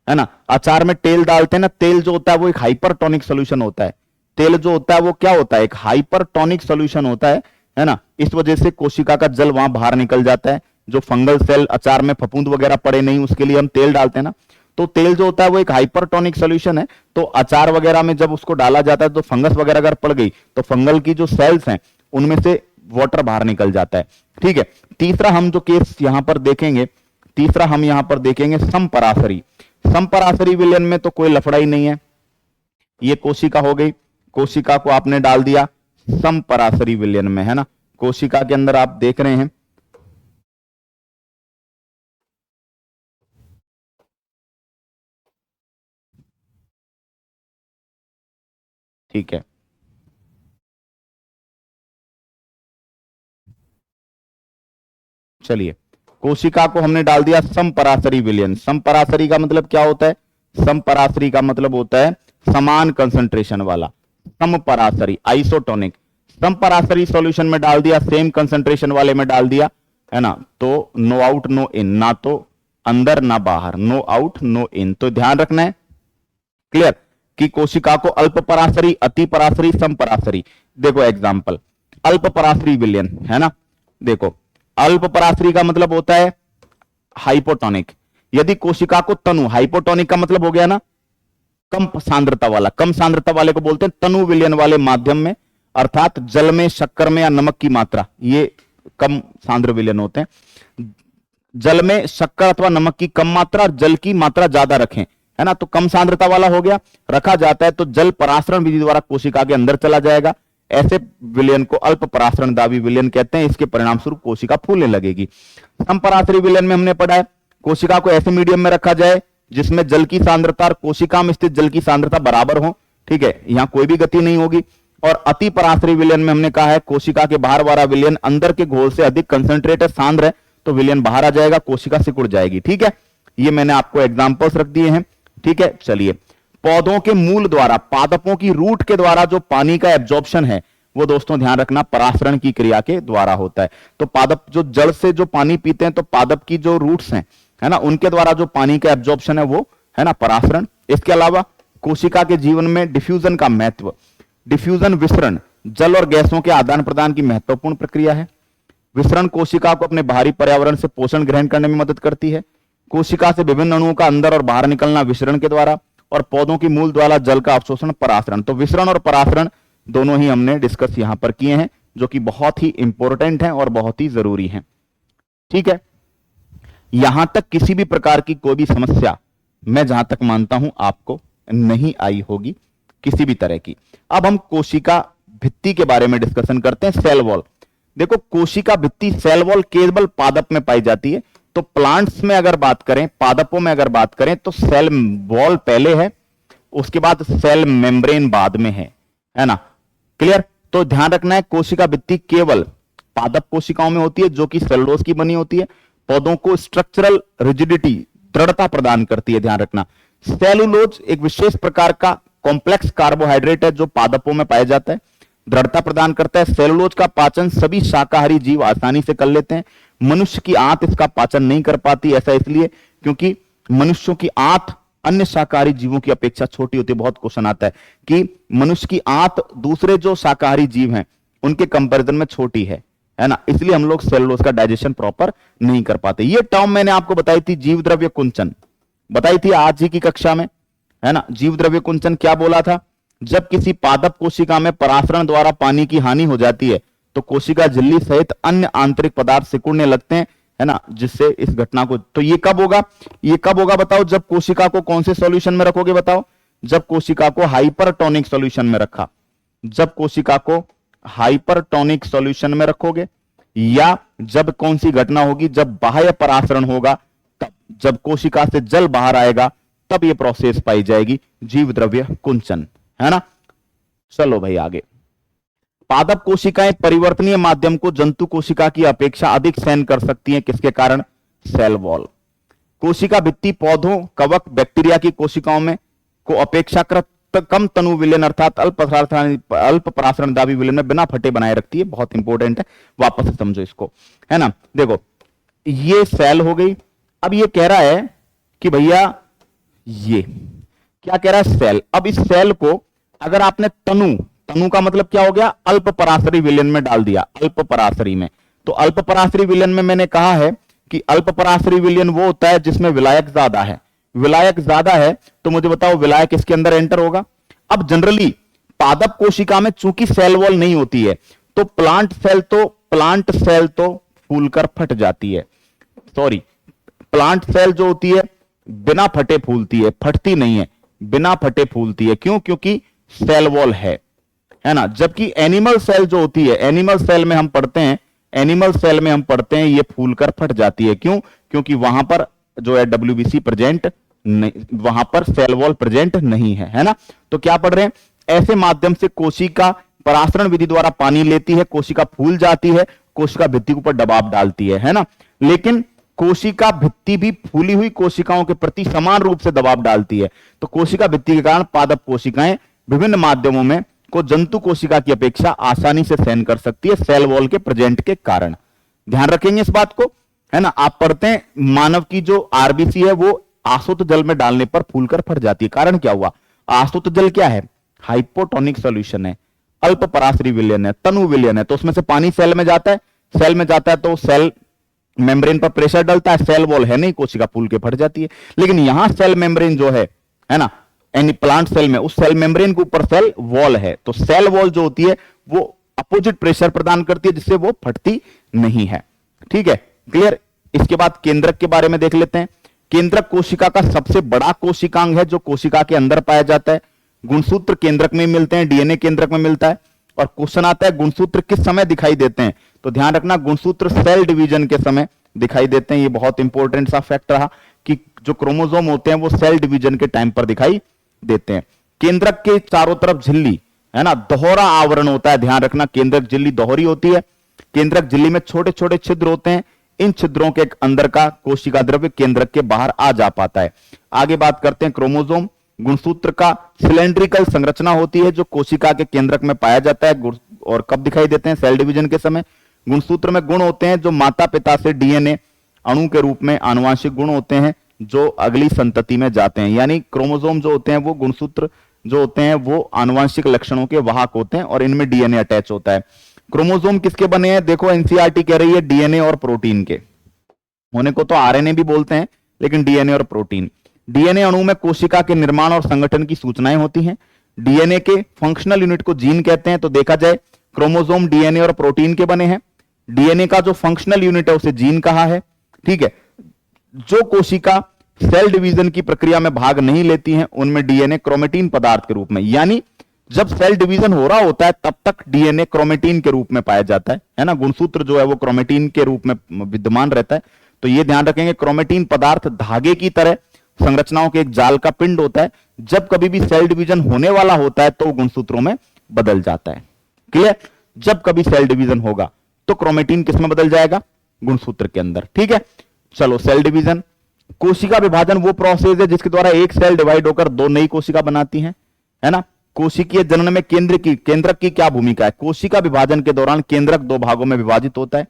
है ना। अचार में तेल डालते हैं ना, तेल जो होता है वो एक हाइपरटोनिक सोल्यूशन होता है। तेल जो होता है वो क्या होता है, एक हाइपरटोनिक सोल्यूशन होता है ना। इस वजह से कोशिका का जल वहां बाहर निकल जाता है। जो फंगल सेल अचार में फफूंद वगैरह पड़े नहीं, उसके लिए हम तेल डालते हैं ना। तो तेल जो होता है वो एक हाइपरटोनिक सोल्यूशन है। तो अचार वगैरह में जब उसको डाला जाता है तो फंगस वगैरह अगर पड़ गई तो फंगल की जो सेल्स हैं उनमें से वाटर बाहर निकल जाता है। ठीक है। तीसरा हम जो केस यहां पर देखेंगे, तीसरा हम यहां पर देखेंगे समपरासरी। समपरासरी विलयन में तो कोई लफड़ा ही नहीं है। ये कोशिका हो गई, कोशिका को आपने डाल दिया समपरासरी विलयन में, है ना। कोशिका के अंदर आप देख रहे हैं, ठीक है। चलिए, कोशिका को हमने डाल दिया समपरासरी विलयन। समपरासरी का मतलब क्या होता है, समपरासरी का मतलब होता है समान कंसंट्रेशन वाला। समपरासरी आइसोटोनिक, समपरासरी सॉल्यूशन में डाल दिया, सेम कंसंट्रेशन वाले में डाल दिया, है ना। तो नो आउट नो इन, ना तो अंदर ना बाहर, नो आउट नो इन। तो ध्यान रखना है, क्लियर, कि कोशिका को अल्प परासरी, अति परासरी, समपरासरी। देखो एग्जांपल, अल्प परासरी विलयन, है ना। देखो, अल्प परासरी का मतलब होता है हाइपोटोनिक। यदि कोशिका को तनु, हाइपोटोनिक का मतलब हो गया ना कम सांद्रता वाला, कम सांद्रता वाले को बोलते हैं तनु विलयन वाले माध्यम में, अर्थात जल में, शक्कर में या नमक की मात्रा, ये कम सांद्र विलयन होते हैं। जल में शक्कर अथवा नमक की कम मात्रा और जल की मात्रा ज्यादा रखें, है ना, तो कम सांद्रता वाला हो गया, रखा जाता है तो जल परासरण विधि द्वारा कोशिका के अंदर चला जाएगा। ऐसे विलयन को अल्प परासरण दाबी विलयन कहते हैं। इसके परिणाम स्वरूप कोशिका फूलने लगेगी। समपरासरी विलयन में हमने पढ़ा है कोशिका को ऐसे मीडियम में रखा जाए जिसमें जल की सांद्रता और कोशिका में स्थित जल की सांद्रता बराबर हो, ठीक है, यहां कोई भी गति नहीं होगी। और अति परासरी विलयन में हमने कहा है कोशिका के बाहर वाला विलयन अंदर के घोल से अधिक कंसंट्रेटेड सांद्र है, तो विलयन बाहर आ जाएगा, कोशिका सिकुड़ जाएगी। ठीक है, ये मैंने आपको एग्जांपल्स रख दिए हैं। ठीक है, चलिए, पौधों के मूल द्वारा, पादपों की रूट के द्वारा जो पानी का एब्जॉर्प्शन है वो दोस्तों ध्यान रखना परासरण की क्रिया के द्वारा होता है। तो पादप जो जड़ से जो पानी पीते हैं, तो पादप की जो रूट्स हैं, है ना, उनके द्वारा जो पानी का एब्जॉर्प्शन है वो है ना परासरण। इसके अलावा कोशिका के जीवन में डिफ्यूजन का महत्व, डिफ्यूजन विसरण जल और गैसों के आदान प्रदान की महत्वपूर्ण प्रक्रिया है। विसरण कोशिका को अपने बाहरी पर्यावरण से पोषण ग्रहण करने में मदद करती है। कोशिका से विभिन्न अणुओं का अंदर और बाहर निकलना विसरण के द्वारा, और पौधों की मूल द्वारा जल का अवशोषण परासरण। तो विसरण और परासरण दोनों ही हमने डिस्कस यहां पर किए हैं, जो कि बहुत ही इंपॉर्टेंट हैं और बहुत ही जरूरी हैं। ठीक है, यहां तक किसी भी प्रकार की कोई भी समस्या मैं जहां तक मानता हूं आपको नहीं आई होगी किसी भी तरह की। अब हम कोशिका भित्ति के बारे में डिस्कशन करते हैं, सेल वॉल। देखो, कोशिका भित्ति, सेल वॉल केवल पादप में पाई जाती है। तो प्लांट्स में अगर बात करें, पादपों में अगर बात करें, तो सेल वॉल पहले है, उसके बाद सेल मेम्ब्रेन बाद में है ना, क्लियर। तो ध्यान रखना है, कोशिका भित्ति केवल पादप कोशिकाओं में होती है जो कि सेलुलोज की बनी होती है। पौधों को स्ट्रक्चरल रिजिडिटी, दृढ़ता प्रदान करती है, ध्यान रखना। सेलुलोज एक विशेष प्रकार का कॉम्प्लेक्स कार्बोहाइड्रेट है जो पादपों में पाया जाता है, दृढ़ता प्रदान करता है। सेलुलोज का पाचन सभी शाकाहारी जीव आसानी से कर लेते हैं। मनुष्य की आंत इसका पाचन नहीं कर पाती, ऐसा इसलिए क्योंकि मनुष्यों की आंत अन्य शाकाहारी जीवों की अपेक्षा छोटी होती है। बहुत क्वेश्चन आता है कि मनुष्य की आंत दूसरे जो शाकाहारी जीव हैं उनके कंपैरिजन में छोटी है ना, इसलिए हम लोग सेलुलोज का डाइजेशन प्रॉपर नहीं कर पाते। ये टर्म मैंने आपको बताई थी, जीव द्रव्य कुंचन बताई थी आज ही की कक्षा में, है ना। जीव द्रव्य कुंचन क्या बोला था, जब किसी पादप कोशिका में परासरण द्वारा पानी की हानि हो जाती है तो कोशिका झिल्ली सहित अन्य आंतरिक पदार्थ सिकुड़ने लगते हैं, है ना, जिससे इस घटना को, तो ये कब होगा, ये कब होगा बताओ, जब कोशिका को कौन से सॉल्यूशन में रखोगे बताओ, जब कोशिका को हाइपरटोनिक सॉल्यूशन में रखा, जब कोशिका को हाइपरटोनिक सॉल्यूशन में रखोगे, या जब कौन सी घटना होगी, जब बाह्य परासरण होगा, तब जब कोशिका से जल बाहर आएगा तब ये प्रोसेस पाई जाएगी, जीव द्रव्य कुंचन, है ना। चलो भाई आगे, पादप कोशिकाएं परिवर्तनीय माध्यम को जंतु कोशिका की अपेक्षा अधिक सहन कर सकती हैं, किसके कारण, सेल वॉल। कोशिका भित्ति पौधों, कवक, बैक्टीरिया की कोशिकाओं में को अपेक्षाकृत कम तनु विलयन अर्थात अल्प परासरण दाबी विलयन में बिना फटे बनाए रखती है। बहुत इंपॉर्टेंट है, वापस से समझो इसको, है ना। देखो, ये सेल हो गई। अब ये कह रहा है कि भैया ये क्या कह रहा है, सेल। अब इस सेल को अगर आपने तनु, तनु का मतलब क्या हो गया, अल्प पराशरी विलयन में डाल दिया, अल्प पराशरी में। तो अल्प पराशरी विलयन में मैंने कहा है कि अल्प पराशरी विलयन वो होता है जिसमें विलायक ज्यादा है। विलायक ज्यादा है तो मुझे बताओ विलायक इसके अंदर एंटर होगा। अब जनरली पादप कोशिका में चूंकि सेल वॉल नहीं होती है तो प्लांट सेल तो फूलकर फट जाती है। सॉरी, प्लांट सेल जो होती है बिना फटे फूलती है, फटती नहीं है, बिना फटे फूलती है। क्यों? क्योंकि सेल वॉल है ना। जबकि एनिमल सेल जो होती है, एनिमल सेल में हम पढ़ते हैं, एनिमल सेल में हम पढ़ते हैं ये फूलकर फट जाती है। क्यों? क्योंकि वहां पर जो है WBC प्रेजेंट नहीं, वहां पर सेल वॉल प्रेजेंट नहीं है ना। तो क्या पढ़ रहे हैं, ऐसे माध्यम से कोशिका परासरण विधि द्वारा पानी लेती है, कोशिका फूल जाती है, कोशिका भित्ति के ऊपर दबाव डालती है ना। लेकिन कोशिका भित्ति भी फूली हुई कोशिकाओं के प्रति समान रूप से दबाव डालती है। तो कोशिका भित्ति के कारण पादप कोशिकाएं विभिन्न माध्यमों में को जंतु कोशिका की अपेक्षा आसानी से सहन कर सकती है सेल वॉल के प्रेजेंट के कारण। ध्यान रखेंगे इस बात को, है ना। आप पढ़ते हैं मानव की जो आरबीसी है वो आसुत जल में डालने पर फूलकर फट जाती है। कारण क्या हुआ? आसुत जल क्या है? हाइपोटोनिक सॉल्यूशन है, अल्प पराशरी विलयन है, तनु विलयन है। तो उसमें से पानी सेल में जाता है, सेल में जाता है तो सेल मेम्ब्रेन पर प्रेशर डलता है, सेल वॉल है नहीं, कोशिका फूल के फट जाती है। लेकिन यहां सेल मेम्ब्रेन जो है ना, यानी प्लांट सेल में उस सेल मेम्ब्रेन के ऊपर सेल वॉल है। तो सेल वॉल जो होती है वो अपोजिट प्रेशर प्रदान करती है जिससे वो फटती नहीं है। ठीक है, क्लियर। इसके बाद केंद्रक के बारे में देख लेते हैं। केंद्रक कोशिका का सबसे बड़ा कोशिकांग है जो कोशिका के अंदर पाया जाता है। गुणसूत्र केंद्रक में मिलते हैं, डीएनए केंद्रक में मिलता है। और क्वेश्चन आता है गुणसूत्र किस समय दिखाई देते हैं? तो ध्यान रखना गुणसूत्र सेल डिवीजन के समय दिखाई देते हैं। ये बहुत इंपॉर्टेंट सा फैक्ट रहा कि जो क्रोमोसोम होते हैं वो सेल डिवीजन के टाइम पर दिखाई देते हैं। केंद्रक के चारों तरफ झिल्ली है ना, दोहरा आवरण होता है। ध्यान रखना केंद्रक झिल्ली दोहरी होती है। केंद्रक झिल्ली में छोटे छोटे छिद्र होते हैं। इन छिद्रों के अंदर का कोशिका द्रव्य केंद्रक के बाहर आ जा पाता है। आगे बात करते हैं क्रोमोसोम। गुणसूत्र का सिलेंड्रिकल संरचना होती है जो कोशिका के केंद्रक में पाया जाता है। और कब दिखाई देते हैं? सेल डिवीजन के समय। गुणसूत्र में गुण होते हैं जो माता पिता से डीएनए अणु के रूप में आनुवांशिक गुण होते हैं जो अगली संतति में जाते हैं। यानी क्रोमोसोम जो होते हैं वो गुणसूत्र जो होते हैं वो आनुवांशिक लक्षणों के वाहक होते हैं और इनमें डीएनए अटैच होता है। क्रोमोसोम किसके बने हैं? देखो एनसीईआरटी कह रही है डीएनए और प्रोटीन के। होने को तो आरएनए भी बोलते हैं लेकिन डीएनए और प्रोटीन। डीएनए अणु में कोशिका के निर्माण और संगठन की सूचनाएं होती हैं। डीएनए के फंक्शनल यूनिट को जीन कहते हैं। तो देखा जाए क्रोमोसोम डीएनए और प्रोटीन के बने हैं। डीएनए का जो फंक्शनल यूनिट है उसे जीन कहा है। ठीक है, जो कोशिका सेल डिवीजन की प्रक्रिया में भाग नहीं लेती हैं उनमें डीएनए क्रोमेटिन पदार्थ के रूप में, यानी जब सेल डिवीजन हो रहा होता है तब तक डीएनए क्रोमेटिन के रूप में पाया जाता है ना। गुणसूत्र जो है वो क्रोमेटिन के रूप में विद्यमान रहता है। तो ये ध्यान रखेंगे क्रोमेटिन पदार्थ धागे की तरह संरचनाओं के एक जाल का पिंड होता है। जब कभी भी सेल डिवीजन होने वाला होता है तो गुणसूत्रों में बदल जाता है। क्लियर? जब कभी सेल डिवीजन होगा तो क्रोमेटिन किस में बदल जाएगा? गुणसूत्र के अंदर। ठीक है, चलो सेल डिवीजन। कोशिका विभाजन वो प्रोसेस है जिसके द्वारा एक सेल डिवाइड होकर दो नई कोशिका बनाती है ना। कोशिकीय जनन में केंद्रक की क्या भूमिका है? कोशिका विभाजन के दौरान केंद्रक दो भागों में विभाजित होता है।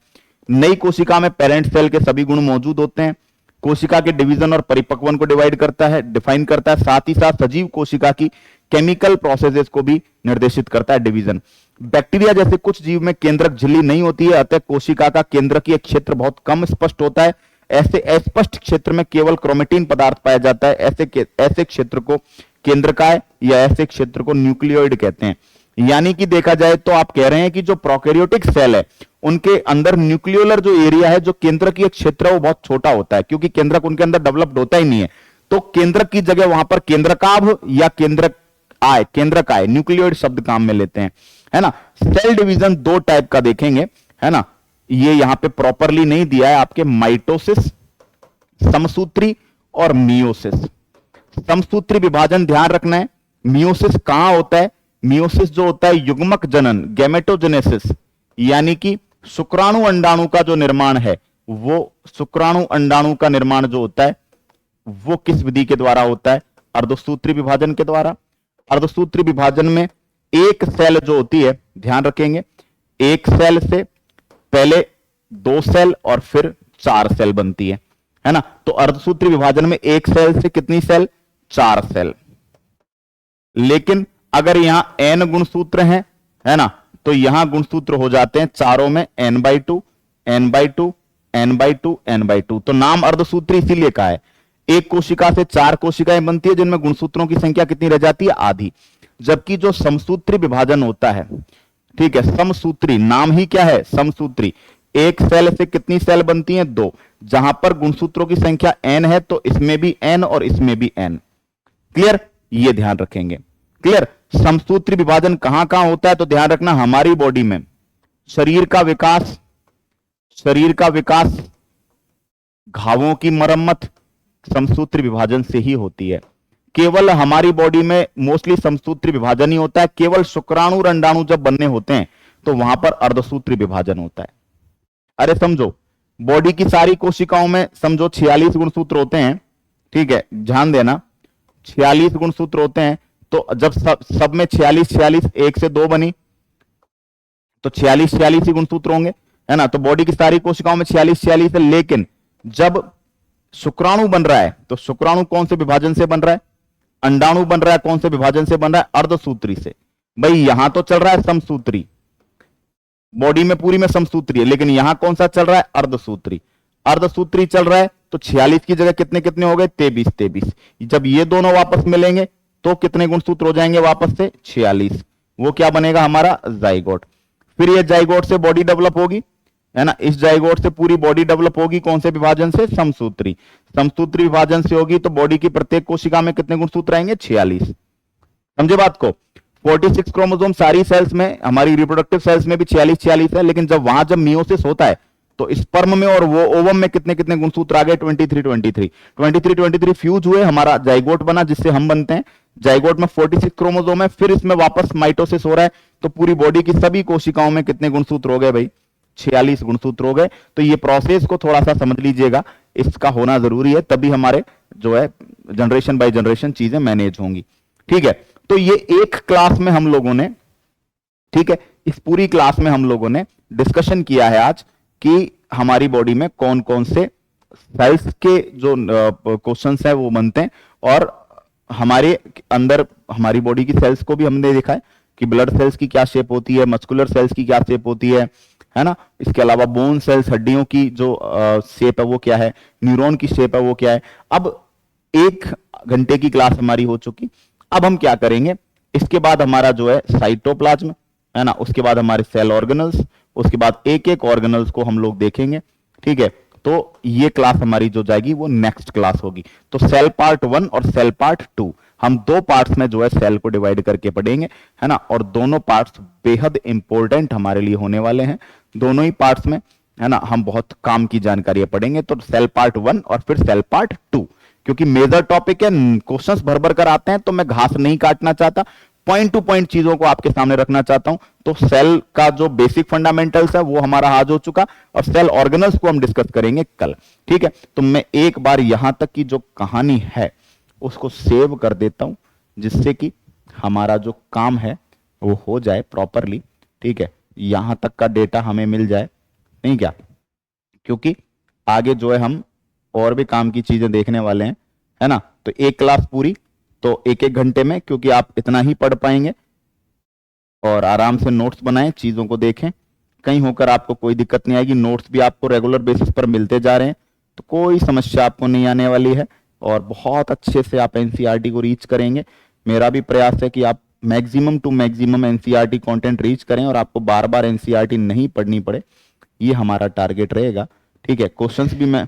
नई कोशिका में पेरेंट सेल के सभी गुण मौजूद होते हैं। कोशिका के डिवीजन और परिपक्वन को डिफाइन करता है। साथ ही साथ सजीव कोशिका की केमिकल प्रोसेसेस को भी निर्देशित करता है डिवीजन। बैक्टीरिया जैसे कुछ जीव में केंद्रक झिल्ली नहीं होती है, अतः कोशिका का केंद्रकीय क्षेत्र बहुत कम स्पष्ट होता है। ऐसे अस्पष्ट क्षेत्र में केवल क्रोमेटिन पदार्थ पाया जाता है। ऐसे क्षेत्र को केंद्रकाय या ऐसे क्षेत्र को न्यूक्लियोइड कहते हैं। यानी कि देखा जाए तो आप कह रहे हैं कि जो प्रोकैरियोटिक सेल है उनके अंदर न्यूक्लियोलर जो एरिया है, जो केंद्रकीय क्षेत्र है वो बहुत छोटा होता है क्योंकि केंद्रक उनके अंदर डेवलप्ड होता ही नहीं है। तो केंद्रक की जगह वहां पर केंद्रकाभ या केंद्रकाय न्यूक्लियोइड शब्द काम में लेते हैं, है ना। सेल डिवीजन दो टाइप का देखेंगे, है ना। ये यहां पे प्रॉपरली नहीं दिया है आपके, माइटोसिस समसूत्री और मियोसिस। समसूत्री विभाजन ध्यान रखना है। मियोसिस कहां होता है? मियोसिस जो होता है युग्मक जनन, गैमेटोजेनेसिस, यानी कि शुक्राणु अंडाणु का जो निर्माण है वो शुक्राणु अंडाणु का निर्माण जो होता है वो किस विधि के द्वारा होता है? अर्धसूत्री विभाजन के द्वारा। अर्धसूत्री विभाजन में एक सेल जो होती है, ध्यान रखेंगे, एक सेल से पहले दो सेल और फिर चार सेल बनती है ना। तो अर्धसूत्री विभाजन में एक सेल से कितनी सेल? 4 सेल। लेकिन अगर यहां n गुणसूत्र है ना, तो यहां गुणसूत्र हो जाते हैं चारों में n/2 n/2 n/2 n/2। तो नाम अर्धसूत्री इसीलिए कहा है। एक कोशिका से 4 कोशिकाएं बनती है जिनमें गुणसूत्रों की संख्या कितनी रह जाती है? आधी। जबकि जो समसूत्री विभाजन होता है, ठीक है, समसूत्री, नाम ही क्या है? समसूत्री। एक सेल से कितनी सेल बनती हैं? 2। जहां पर गुणसूत्रों की संख्या n है तो इसमें भी n और इसमें भी n। क्लियर? ये ध्यान रखेंगे। क्लियर? समसूत्री विभाजन कहां कहां होता है? तो ध्यान रखना, हमारी बॉडी में शरीर का विकास, घावों की मरम्मत समसूत्री विभाजन से ही होती है। केवल हमारी बॉडी में मोस्टली समसूत्री विभाजन ही होता है। केवल शुक्राणु और अंडाणु जब बनने होते हैं तो वहां पर अर्धसूत्री विभाजन होता है। अरे समझो, बॉडी की सारी कोशिकाओं में समझो 46 गुणसूत्र होते हैं, ठीक है, ध्यान देना, 46 गुणसूत्र होते हैं। तो जब सब में 46 1 से 2 बनी तो 46 ही गुणसूत्र होंगे, है ना। तो बॉडी की सारी कोशिकाओं में 46 है। लेकिन जब शुक्राणु बन रहा है तो शुक्राणु कौन से विभाजन से बन रहा है? अंडाणु बन रहा है कौन से विभाजन से बन रहा है? अर्धसूत्री से। भाई यहां तो चल रहा है समसूत्री, बॉडी में पूरी में समसूत्री है, लेकिन यहां कौन सा चल रहा है? अर्धसूत्री। अर्धसूत्री चल रहा है तो 46 की जगह कितने कितने हो गए? 23। जब ये दोनों वापस मिलेंगे तो कितने गुणसूत्र हो जाएंगे वापस से? 46। वो क्या बनेगा? हमारा जाइगोट। फिर ये जाइगोट से बॉडी डेवलप होगी, है ना। इस जाइगोट से पूरी बॉडी डेवलप होगी कौन से विभाजन से? समसूत्री। समसूत्री विभाजन से होगी तो बॉडी की प्रत्येक कोशिका में कितने गुणसूत्र आएंगे? 46। समझे बात को? 46 क्रोमोसोम सारी सेल्स में, हमारी रिप्रोडक्टिव सेल्स में भी 46 है। लेकिन जब मियोसिस होता है तो स्पर्म में और वो ओवम में कितने कितने गुणसूत्र आ गए? 23 फ्यूज हुए, हमारा जाइगोट बना जिससे हम बनते हैं। जाइगोट में 46 क्रोमोसोम है, फिर इसमें वापस माइटोसिस हो रहा है तो पूरी बॉडी की सभी कोशिकाओं में कितने गुणसूत्र हो गए भाई? 46 गुणसूत्र हो गए। तो ये प्रोसेस को थोड़ा सा समझ लीजिएगा, इसका होना जरूरी है, तभी हमारे जो है जनरेशन बाय जनरेशन चीजें मैनेज होंगी। ठीक है, तो ये एक क्लास में हम लोगों ने, ठीक है, इस पूरी क्लास में हम लोगों ने डिस्कशन किया है आज कि हमारी बॉडी में कौन कौन से सेल्स के जो क्वेश्चंस है वो बनते हैं, और हमारे अंदर हमारी बॉडी की सेल्स को भी हमने देखा है कि ब्लड सेल्स की क्या शेप होती है, मस्कुलर सेल्स की क्या शेप होती है ना। इसके अलावा बोन सेल्स, हड्डियों की जो शेप है वो क्या है, न्यूरॉन की शेप है वो क्या है। अब 1 घंटे की क्लास हमारी हो चुकी। अब हम क्या करेंगे, इसके बाद हमारा जो है साइटोप्लाज्म, है ना, उसके बाद हमारे सेल ऑर्गेनल्स, उसके बाद एक एक ऑर्गेनल्स को हम लोग देखेंगे। ठीक है, तो ये क्लास हमारी जो जाएगी वो नेक्स्ट क्लास होगी। तो सेल पार्ट 1 और सेल पार्ट 2 हम 2 पार्ट्स में जो है सेल को डिवाइड करके पढ़ेंगे, है ना। और दोनों पार्ट्स बेहद इंपॉर्टेंट हमारे लिए होने वाले हैं। दोनों ही पार्ट्स में, है ना, हम बहुत काम की जानकारी पढ़ेंगे। तो सेल पार्ट 1 और फिर सेल पार्ट 2, क्योंकि मेजर टॉपिक है, क्वेश्चंस भर भर कर आते हैं, तो मैं घास नहीं काटना चाहता, पॉइंट टू पॉइंट चीजों को आपके सामने रखना चाहता हूं। तो सेल का जो बेसिक फंडामेंटल्स है वो हमारा आज हो चुका, और सेल ऑर्गेनल्स को हम डिस्कस करेंगे कल। ठीक है, तो मैं एक बार यहां तक की जो कहानी है उसको सेव कर देता हूं, जिससे कि हमारा जो काम है वो हो जाए प्रॉपरली। ठीक है, यहां तक का डेटा हमें मिल जाए, नहीं क्या, क्योंकि आगे जो है हम और भी काम की चीजें देखने वाले हैं, है ना। तो एक क्लास पूरी तो 1-1 घंटे में, क्योंकि आप इतना ही पढ़ पाएंगे, और आराम से नोट्स बनाएं, चीजों को देखें, कहीं होकर आपको कोई दिक्कत नहीं आएगी। नोट्स भी आपको रेगुलर बेसिस पर मिलते जा रहे हैं, तो कोई समस्या आपको नहीं आने वाली है, और बहुत अच्छे से आप एनसीईआरटी को रीच करेंगे। मेरा भी प्रयास है कि आप maximum to maximum NCERT content reach करें और आपको बार बार एनसीईआरटी नहीं पढ़नी पड़े, ये हमारा टारगेट रहेगा। ठीक है, क्वेश्चंस भी मैं,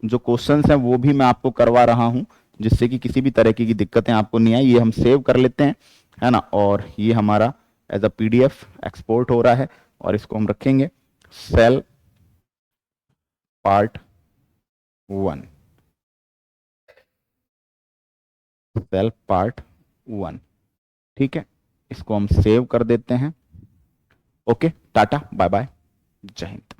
जो क्वेश्चंस हैं वो भी मैं आपको करवा रहा हूं, जिससे कि किसी भी तरह की दिक्कतें आपको नहीं आए। ये हम सेव कर लेते हैं, है ना, और ये हमारा एज अ पीडीएफ एक्सपोर्ट हो रहा है, और इसको हम रखेंगे सेल पार्ट 1, सेल पार्ट 1। ठीक है, इसको हम सेव कर देते हैं। ओके, टाटा बाय बाय, जय हिंद।